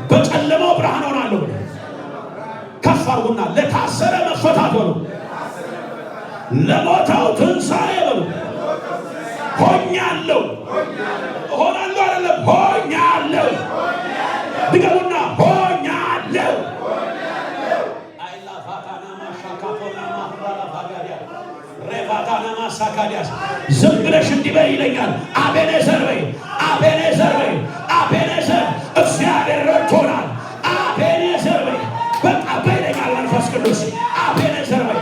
በጨለማው ብርሃን ሆናለሁ በሉ። ከፍ አድርጉና ለታሰረ መፈታት በሉ። ለሞተው ትንሣኤ በሉ። ሆኛለሁ እሆናለሁ አይደለም ሆኛለሁ። ድገሙና ሆኛለሁ። ዝም ብለሽ እንዲህ በይ ይለኛል። አቤኔዘር በይ አቤኔዘር በይ አቤኔዘር። እግዚአብሔር ረድቶናል። አቤኔዘር በይ በቃ በይለኛል መንፈስ ቅዱስ። አቤኔዘር በይ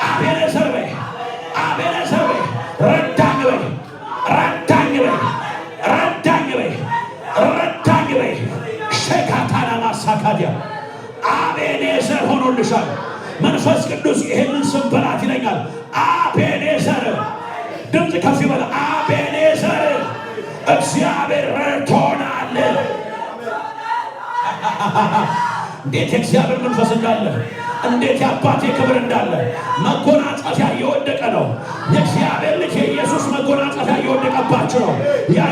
አቤኔዘር በይ አቤኔዘር በይ። ረዳኝ በይ ረዳኝ በይ ረዳኝ በይ ረዳኝ በይ። ሸካታና ማሳካዲያ አቤኔዘር ሆኖልሻል። መንፈስ ቅዱስ ይህንን ስም በላት ይለኛል። አቤኔዘር ድምፅ ከፍ ይበል። አቤኔዘር እግዚአብሔር ረድቶናል። እንዴት የእግዚአብሔር መንፈስ እንዳለ እንዴት የአባቴ ክብር እንዳለ። መጎናጸፊያ እየወደቀ ነው። የእግዚአብሔር ልጅ የኢየሱስ መጎናጸፊያ እየወደቀባችሁ ነው። ያ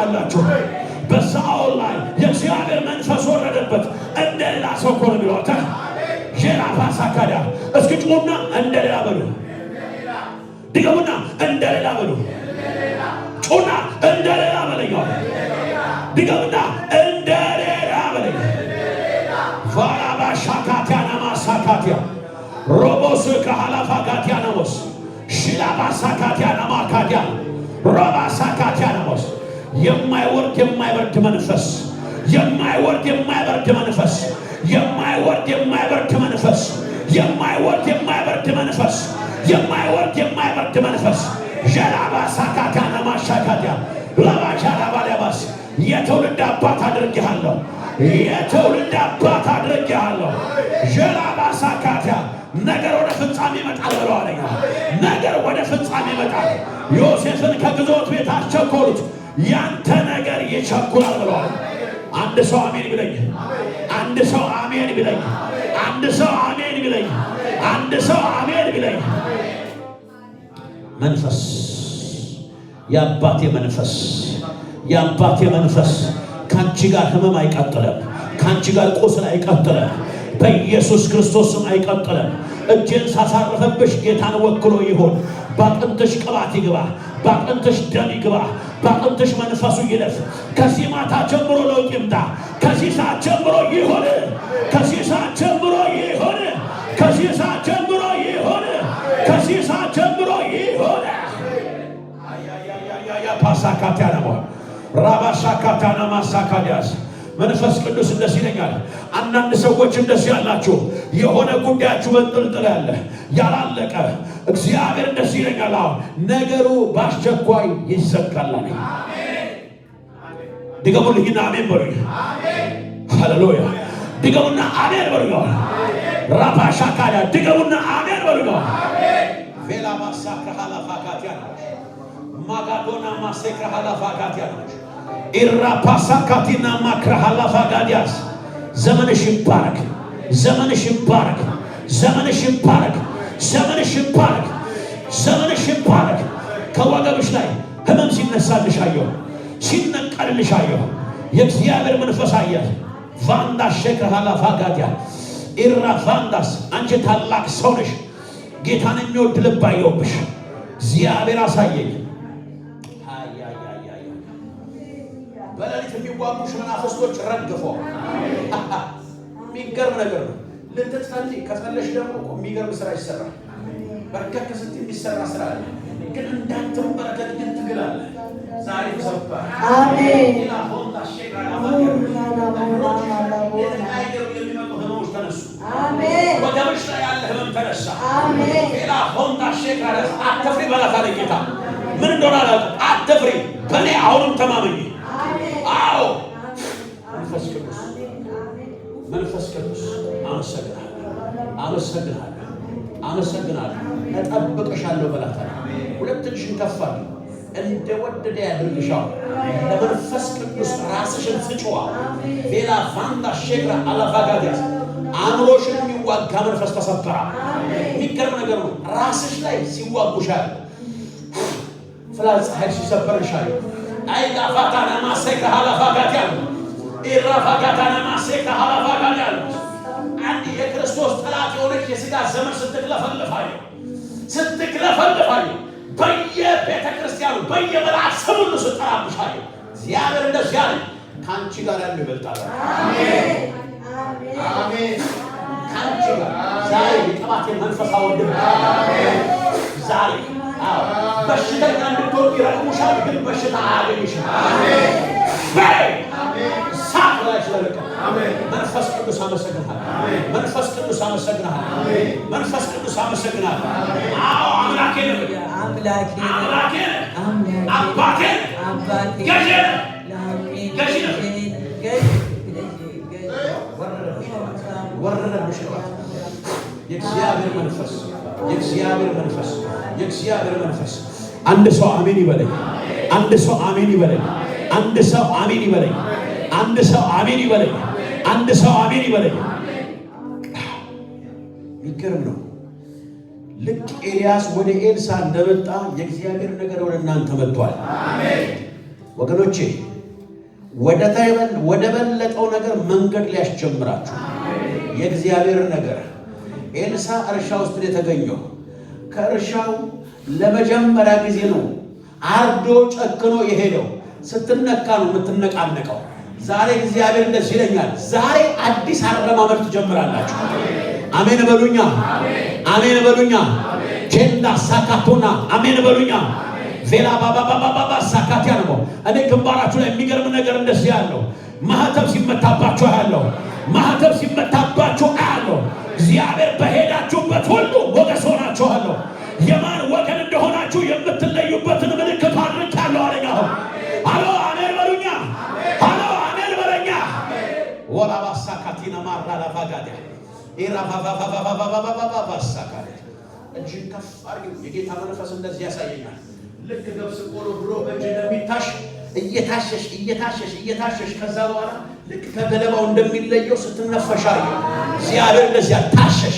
ታውቃላችሁ። በሳኦል ላይ የእግዚአብሔር መንፈስ ወረደበት። እንደ ሌላ ሰው እኮ ነው የሚሏታ ጄራፋሳካዳ እስኪ ጩኹና እንደ ሌላ በሉ። ድገሙና እንደ ሌላ በሉ። ጩኹና እንደ ሌላ በለኛው። ድገሙና እንደ ሌላ በለኝ። ቫራባሻካቲያና ማሳካቲያ ሮቦስ ከሃላፋጋቲያናሞስ ሽላባሳካቲያና ማካቲያ ሮባሳካቲያናሞስ የማይወርድ የማይበርድ መንፈስ፣ የማይወርድ የማይበርድ መንፈስ፣ የማይወርድ የማይበርድ መንፈስ፣ የማይወርድ የማይበርድ መንፈስ፣ የማይወርድ የማይበርድ መንፈስ ጀላባሳካቲያና ማሻካቲያ ላባሻላባለባስ የትውልድ አባት አድርጌሃለሁ። የትውልድ አባት አድርጌሃለሁ። ጀላባሳካቲያ ነገር ወደ ፍጻሜ ይመጣል ብለዋለኝ። ነገር ወደ ፍጻሜ ይመጣል። ዮሴፍን ከግዞት ቤት አስቸኮሉት። ያንተ ነገር ይቸኩላል ብለዋል። አንድ ሰው አሜን ቢለኝ፣ አንድ ሰው አሜን ቢለኝ፣ አንድ ሰው አሜን ቢለኝ፣ አንድ ሰው አሜን ቢለኝ። መንፈስ የአባቴ መንፈስ፣ የአባቴ መንፈስ ካንቺ ጋር ህመም አይቀጥለም። ካንቺ ጋር ቁስል አይቀጥለም። በኢየሱስ ክርስቶስም አይቀጥለም። እጄን ሳሳረፈብሽ ጌታን ወክሎ ይሆን። ባጥንትሽ ቅባት ይግባ፣ ባጥንትሽ ደም ይግባ፣ ባጥንትሽ መንፈሱ ይለፍ። ከዚህ ማታ ጀምሮ ለውጥ ይምጣ። ከዚህ ሰዓት ጀምሮ ይሆን። ከዚህ ሰዓት ጀምሮ ይሆን። ከዚህ ሰዓት ጀምሮ ይሆን። ከዚህ ሰዓት ጀምሮ ይሆን። ፓሳካቲያና ራባሻካታና ማሳካዲያስ መንፈስ ቅዱስ እንደዚህ ይለኛል። አንዳንድ ሰዎች እንደዚህ ያላችሁ የሆነ ጉዳያችሁ በጥልጥል ያለ ያላለቀ እግዚአብሔር እንደዚህ ይለኛል። አሁን ነገሩ በአስቸኳይ ይዘጋል። አሜን። ድገሙልኝና አሜን በሉኝ። ሃሌሉያ። ድገሙና አሜን በሉኝ። ራባሻካዳ ድገሙና አሜን በሉኝ። ቬላ ማሳክራ ሀላፋካቲያ ማጋዶና ማሴክራ ሀላፋካቲያ ኢራፓሳካቲና ማክራሃላፋጋዲያስ ዘመንሽ ይባረክ፣ ዘመንሽ ይባረክ፣ ዘመንሽ ይባረክ፣ ዘመንሽ ይባረክ፣ ዘመንሽ ይባረክ። ከወገብሽ ላይ ህመም ሲነሳልሽ አየሁ፣ ሲነቀልልሽ አየሁ። የእግዚአብሔር መንፈስ አየህ። ቫንዳ ሸክራሃላፋጋዲያ ኢራቫንዳስ አንቺ ታላቅ ሰው ነሽ። ጌታን የሚወድ ልብ አየሁብሽ። እግዚአብሔር አሳየኝ። በሌሊት የሚዋጉሽ መናፍስቶች ረግፈው። የሚገርም ነገር ነው። ልትጸልይ ከጸለሽ ደግሞ የሚገርም ስራ ይሰራል። በርከክ ስትይ የሚሰራ ስራ አለ። ግን እንዳትንበረከክ ግን ትግል አለ። ዛሬ ተሰብቷል። አሜን። ሌላ ሆንታ ሸክራ የሚመጡ ህመሞች ተነሱ። አሜን። ወገብሽ ላይ ያለ ህመም ተነሳ። አሜን። ሌላ ሆንታ ሸክራ አትፍሪ በላት አለ ጌታ። ምን እንደሆነ አላውቅም። አትፍሪ በእኔ አሁንም ተማመኝ። አዎ መንፈስ ቅዱስ፣ መንፈስ ቅዱስ አመሰግናለሁ፣ አመሰግናለሁ፣ አመሰግናለሁ። እጠብቅሻለሁ በላት። ሁለት እጅሽን ከፍ አድርጊ። እንደወደደ ያድርግሻው። ለመንፈስ ቅዱስ ራስሽን ስጪዋ። ሌላ ፋንታ ሼክራ አላፋጋዲያስ አእምሮሽን የሚዋጋ መንፈስ ተሰበራ። የሚገርም ነገር ነው። ራስሽ ላይ ሲዋጉሻል፣ ፍላጻ ኃይል ሲሰበርሻል። አይላፋታና ማሴካ ሀላፋጋዲያ ኢራፋጋታና ማሴካ ሀላፋጋዲያ አንድ የክርስቶስ ጠላት የሆነች የሥጋ ዘመን ስትክለፈልፋዩ ስትክለፈልፋዩ በየቤተ ክርስቲያኑ በየመልአክ ስም ሁሉ ስጠራብሻዩ እግዚአብሔር እንደዚህ ያለ ከአንቺ ጋር ያለው ይበልጣል። አሜን አሜን። ከአንቺ ጋር ዛሬ የቅባት መንፈስ አወርድ። ዛሬ በሽተኛ እንድትሆን ይረግሙሻል፣ ግን በሽታ አያገኝሽም። ሳት ላይ ስለለቀ መንፈስ ቅዱስ አመሰግናለሁ። መንፈስ ቅዱስ አመሰግናለሁ። መንፈስ ቅዱስ አመሰግናለሁ። አዎ አምላኬ ነው፣ አምላኬ ነው፣ አባቴ ነው፣ ገዢ ነው፣ ገዢ ነው። ወረደብሽ የእግዚአብሔር መንፈስ፣ የእግዚአብሔር መንፈስ፣ የእግዚአብሔር መንፈስ። አንድ ሰው አሜን ይበለኝ። አንድ ሰው አሜን ይበለኝ። አንድ ሰው አሜን ይበለኝ። አንድ ሰው አሜን ይበለኝ። አንድ ሰው አሜን ይበለኝ። የሚገርም ነው። ልክ ኤልያስ ወደ ኤልሳ እንደመጣ የእግዚአብሔር ነገር ወደ እናንተ መጥቷል። አሜን ወገኖቼ። ወደ በለጠው ነገር መንገድ ሊያስጀምራችሁ የእግዚአብሔር ነገር። ኤልሳ እርሻ ውስጥ የተገኘው ከእርሻው ለመጀመሪያ ጊዜ ነው አርዶ ጨክኖ የሄደው። ስትነካ ነው የምትነቃነቀው። ዛሬ እግዚአብሔር እንደዚህ ይለኛል፣ ዛሬ አዲስ አረማመድ ትጀምራላችሁ። አሜን በሉኛ፣ አሜን በሉኛ። ጀንዳ ሳካቶና አሜን በሉኛ። ቬላ ባባባባባ ሳካቲያ ነው። እኔ ግንባራችሁ ላይ የሚገርም ነገር እንደዚህ ያለው ማህተብ ሲመታባችሁ ያለው ማህተብ ሲመታባችሁ ያለው እግዚአብሔር በሄዳችሁበት ሁሉ ሞገስ ሆናችኋለሁ። የማን ወገን እንደሆናችሁ የምትለዩበትን ምልክት አድርጌያለሁ አለኝ። አሎ አሜን በሉኛ፣ አሎ አሜን በለኛ። ወላ ባሳካቲና ማራላ ባጋዳ ኢራባባባባባባባባ ሳካቲ እጅግ ከፍ አድርጉ። የጌታ መንፈስ እንደዚህ ያሳየኛል። ልክ ገብስ ቆሎ ብሎ በእጅ እንደሚታሽ እየታሸሽ ከዛ በኋላ ልክ ከገለባው እንደሚለየው ስትነፈሻዩ እግዚአብሔር እንደዚህ ታሸሽ።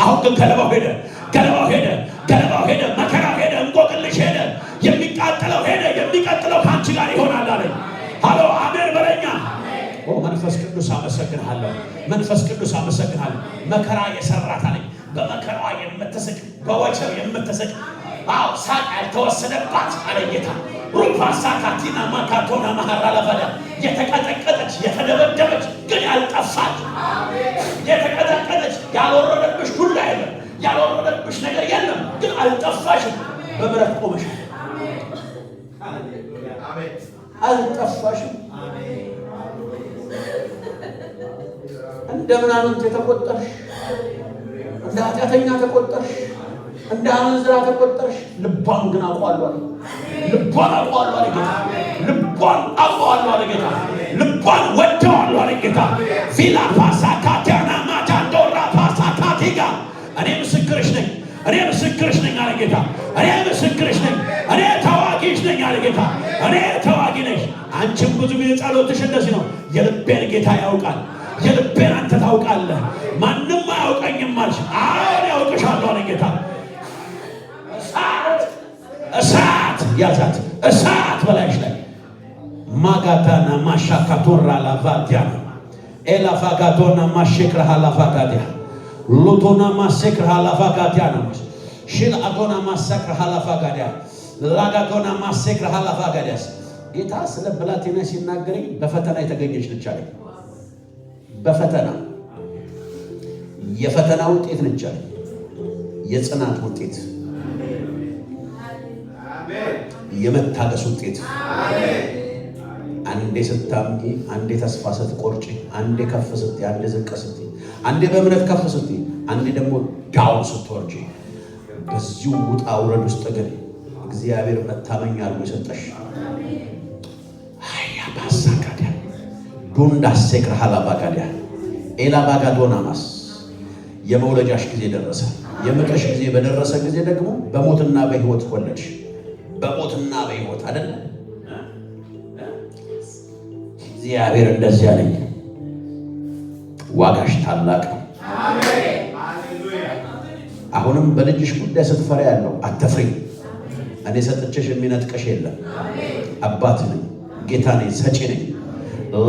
አሁን ግን ገለባው ሄደ፣ መከራው ሄደ፣ እንቆቅልሽ ሄደ፣ የሚቃጠለው ሄደ። የሚቀጥለው ከአንቺ ጋር ይሆናል አለኝ። ሃሎ አሜን በለኛ። መንፈስ ቅዱስ አመሰግንሃለሁ፣ መንፈስ ቅዱስ አመሰግንሃለሁ። መከራ የሰራት አለኝ። በመከራዋ የምትስቅ በወጀብ የምትስቅ ሳቅ ያልተወሰደባት አለ ጌታ። ሩፓሳ ካቲና ማካቶና ማሃራ ለፈደ የተቀጠቀጠች የተደበደበች ግን ያልጠፋች የተቀጠቀጠች ያልወረደብሽ ሁላ የለም፣ ያልወረደብሽ ነገር የለም፣ ግን አልጠፋሽም። በምሕረት ቆመሻል። አልጠፋሽም። እንደምናምን ተቆጠርሽ፣ እንደ ኃጢአተኛ ተቆጠርሽ፣ እንደ አመንዝራ ተቆጠርሽ። ልቧን ግን አውቀዋለሁ። ልቧን አውቀዋለሁ አለ ጌታ። ልቧን አውቀዋለሁ አለ ጌታ። ልቧን ወደዋለሁ አለ ጌታ። ቪላ ፓሳ ካቲያና ማቻንዶራ ፓሳ ካቲጋ እኔ ምስክርሽ ነኝ፣ እኔ ምስክርሽ ነኝ አለ ጌታ። እኔ ምስክርሽ ነኝ፣ እኔ ተዋጊሽ ነኝ አለ ጌታ። እኔ ተዋጊ ነሽ። አንቺም ብዙ ጊዜ ጸሎትሽ እንደዚህ ነው። የልቤን ጌታ ያውቃል፣ የልቤን አንተ ታውቃለህ። ማንም አያውቀኝም አልሽ። አሁን ያውቅሻለሁ አለ ጌታ። እሳት ያዛት፣ እሳት በላይሽ ላይ ማጋታና ማሻካቶራ ላቫዲያና ኤላፋጋቶና ማሽክራ ላቫጋዲያ ሉቶና ማሰክራ ላቫጋዲያና ሽል አዶና ማሰክራ ላቫጋዲያ ላጋዶና ማሰክራ ላቫጋዲያስ። ጌታ ስለ ብላቴና ሲናገረኝ በፈተና የተገኘች ልጅ አለኝ። በፈተና የፈተና ውጤት ነች አለኝ። የጽናት ውጤት፣ የመታገስ ውጤት። አንዴ ስታምኚ፣ አንዴ ተስፋ ስትቆርጪ፣ አንዴ ከፍ ስትይ፣ አንዴ ዝቅ ስትይ፣ አንዴ በእምነት ከፍ ስትይ፣ አንዴ ደግሞ ዳውን ስትወርጂ፣ በዚሁ ውጣ ውረድ ውስጥ ግን እግዚአብሔር መታመኛ አድርጎ የሰጠሽ አያ ባሳካዲያ ዱንዳ ሴክራ ሃላባጋዲያ ኤላባጋዶናማስ የመውለጃሽ ጊዜ ደረሰ። የምጥሽ ጊዜ በደረሰ ጊዜ ደግሞ በሞትና በሕይወት ወለድሽ። በሞትና በሕይወት አይደል? እግዚአብሔር እንደዚህ ያለኝ ዋጋሽ ታላቅ ነው። አሁንም በልጅሽ ጉዳይ ስትፈራ ያለው አትፍሪ። እኔ ሰጥቼሽ የሚነጥቀሽ የለም። አባት ነኝ፣ ጌታ ነኝ፣ ሰጪ ነኝ።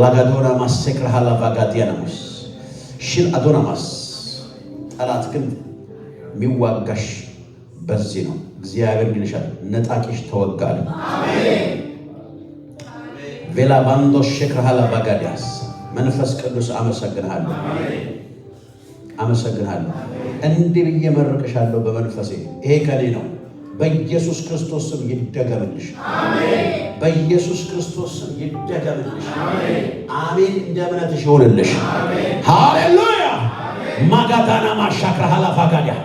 ላጋዶና ማሰክራ ሃላቫጋዲያናሙስ ሽል አዶናማስ። ጠላት ግን የሚዋጋሽ በዚህ ነው። እግዚአብሔር ይልሻል፣ ነጣቂሽ ተወጋለ። ቬላ ባንዶ ሸክራ ሃላቫጋዲያስ። መንፈስ ቅዱስ አመሰግንሃለሁ፣ አመሰግንሃለሁ። እንዲህ ብዬ መርቅሻለሁ በመንፈሴ። ይሄ ከኔ ነው። በኢየሱስ ክርስቶስ ስም ይደገምልሽ። በኢየሱስ ክርስቶስ ስም ይደገምልሽ። አሜን። እንደ እምነትሽ ይሆንልሽ። ሃሌሉያ። ማጋዳና ማሻክራ ሃላቫጋዲያ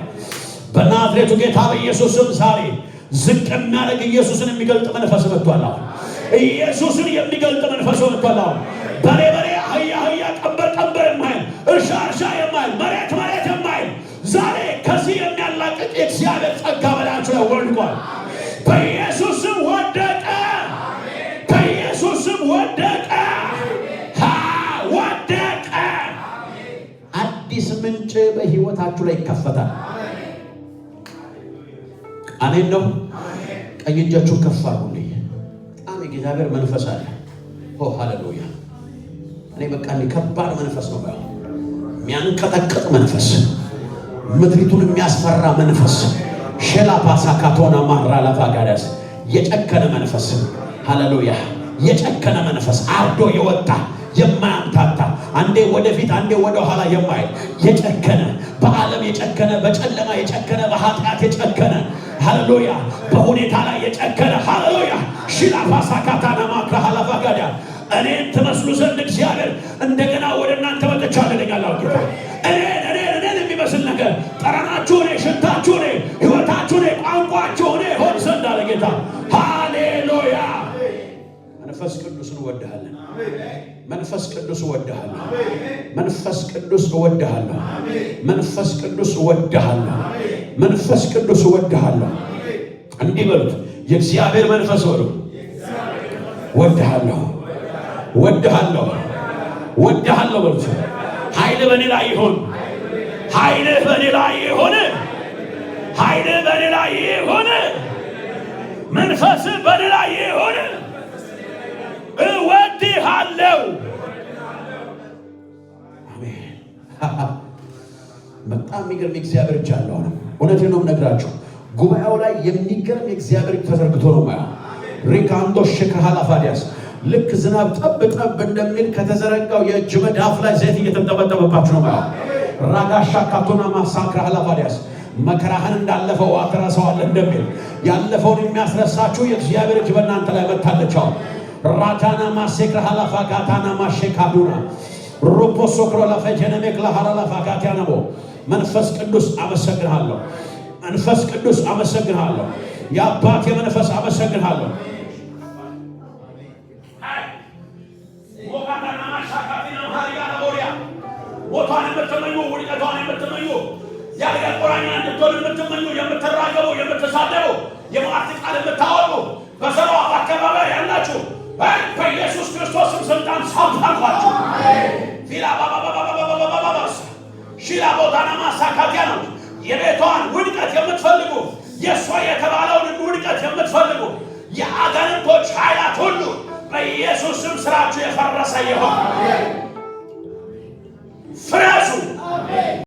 በናዝሬቱ ጌታ በኢየሱስ ስም ዛሬ ዝቅ የሚያደርግ ኢየሱስን የሚገልጥ መንፈስ መጥቷል። ኢየሱስን የሚገልጥ መንፈስ መጥቷል። በሬ አህያ ቀንበር የማይል እርሻ የማይል መሬት የማይል ዛሬ ከዚህ የሚያላቅቅ የእግዚአብሔር ጸጋ በላያችሁ ላይ ወድቋል። በኢየሱስ ስም ወደቀ። በኢየሱስ ስም ወደቀ። ወደቀ። አዲስ ምንጭ በሕይወታችሁ ላይ ይከፈታል። አሜን ነው። ቀኝ እጃችሁን ከፍ አድርጉልኝ። በጣም የእግዚአብሔር መንፈስ አለ። ኦ ሃሌሉያ! እኔ በቃ ከባድ መንፈስ ነው ባይሆን የሚያንቀጠቅጥ መንፈስ፣ ምድሪቱን የሚያስፈራ መንፈስ፣ ሸላ ፓሳካቶና ማራ ላፋጋዳስ የጨከነ መንፈስ ሃሌሉያ! የጨከነ መንፈስ አርዶ የወጣ የማያምታታ አንዴ ወደፊት አንዴ ወደ ኋላ የማይል የጨከነ በዓለም የጨከነ በጨለማ የጨከነ በኃጢአት የጨከነ ሃሌሉያ! በሁኔታ ላይ የጨከነ ሃሌሉያ! ሺላ ፓሳካታና ማራ ላፋጋዳ እኔን ትመስሉ ዘንድ እግዚአብሔር እንደገና ወደ እናንተ መጥቻለሁ ይለኛል ጌታ። እኔን የሚመስል ነገር ጠረናችሁ እኔ፣ ሽታችሁ እኔ፣ ሕይወታችሁ እኔ፣ ቋንቋችሁ እኔ ሆን ዘንድ አለ ጌታ። ሃሌሉያ! መንፈስ ቅዱስን እወድሃለሁ። መንፈስ ቅዱስ እወድሃለሁ። መንፈስ ቅዱስ እወድሃለሁ። መንፈስ ቅዱስ እወድሃለሁ። መንፈስ ቅዱስ እወድሃለሁ። እንዲህ በሉት፣ የእግዚአብሔር መንፈስ በሉ፣ እወድሃለሁ፣ እወድሃለሁ፣ እወድሃለሁ በሉት። ኃይል በእኔ ላይ ይሁን፣ ኃይልህ በእኔ ላይ ይሁን፣ ኃይልህ በእኔ ላይ ይሁን፣ መንፈስህ በእኔ ላይ ይሁን። እወድሃለሁ። አሜን። በጣም የሚገርም የእግዚአብሔር እጅ አለ። አሁንም እውነቴን ነው የምነግራችሁ። ጉባኤው ላይ የሚገርም የእግዚአብሔር እጅ ተዘርግቶ ነው ማየው። ሪካንዶ ሸካሃላፋዲያስ ልክ ዝናብ ጠብ ጠብ እንደሚል ከተዘረጋው የእጅ መዳፍ ላይ ዘይት እየተንጠበጠበባችሁ ነው ማየው። ራጋሻ ካቶና ማሳክራ ሃላፋዲያስ መከራህን እንዳለፈው አትረሳዋለህ እንደሚል ያለፈውን የሚያስረሳችሁ የእግዚአብሔር እጅ በእናንተ ላይ መታለች። ራታና ማሴክራ ሃላፋጋታና ማሼካዱና ሩፖሶክሮ ለፈጀነሜክላ ሃላፋጋታናቦ መንፈስ ቅዱስ አመሰግንሃለሁ። መንፈስ ቅዱስ አመሰግንሃለሁ። የአባቴ መንፈስ አመሰግንሃለሁ። ሞቷን የምትመኙ ውድቀቷን የምትመኙ ያለ ቁራኛ እንድትሆን የምትመኙ የምትራገቡ የምትሳደቡ የማዕት ቃል የምታወሩ በሰሯ አካባቢ ያላችሁ በኢየሱስ ክርስቶስም ስልጣን ሳብታሏችሁ ፊላ ባባባባባባባባስ ሺላ ቦታና ማሳካቲያ ነው። የቤቷን ውድቀት የምትፈልጉ የእሷ የተባለውን ውድቀት የምትፈልጉ የአጋንንቶች ኃይላት ሁሉ በኢየሱስም ስራችሁ የፈረሰ ይሆን።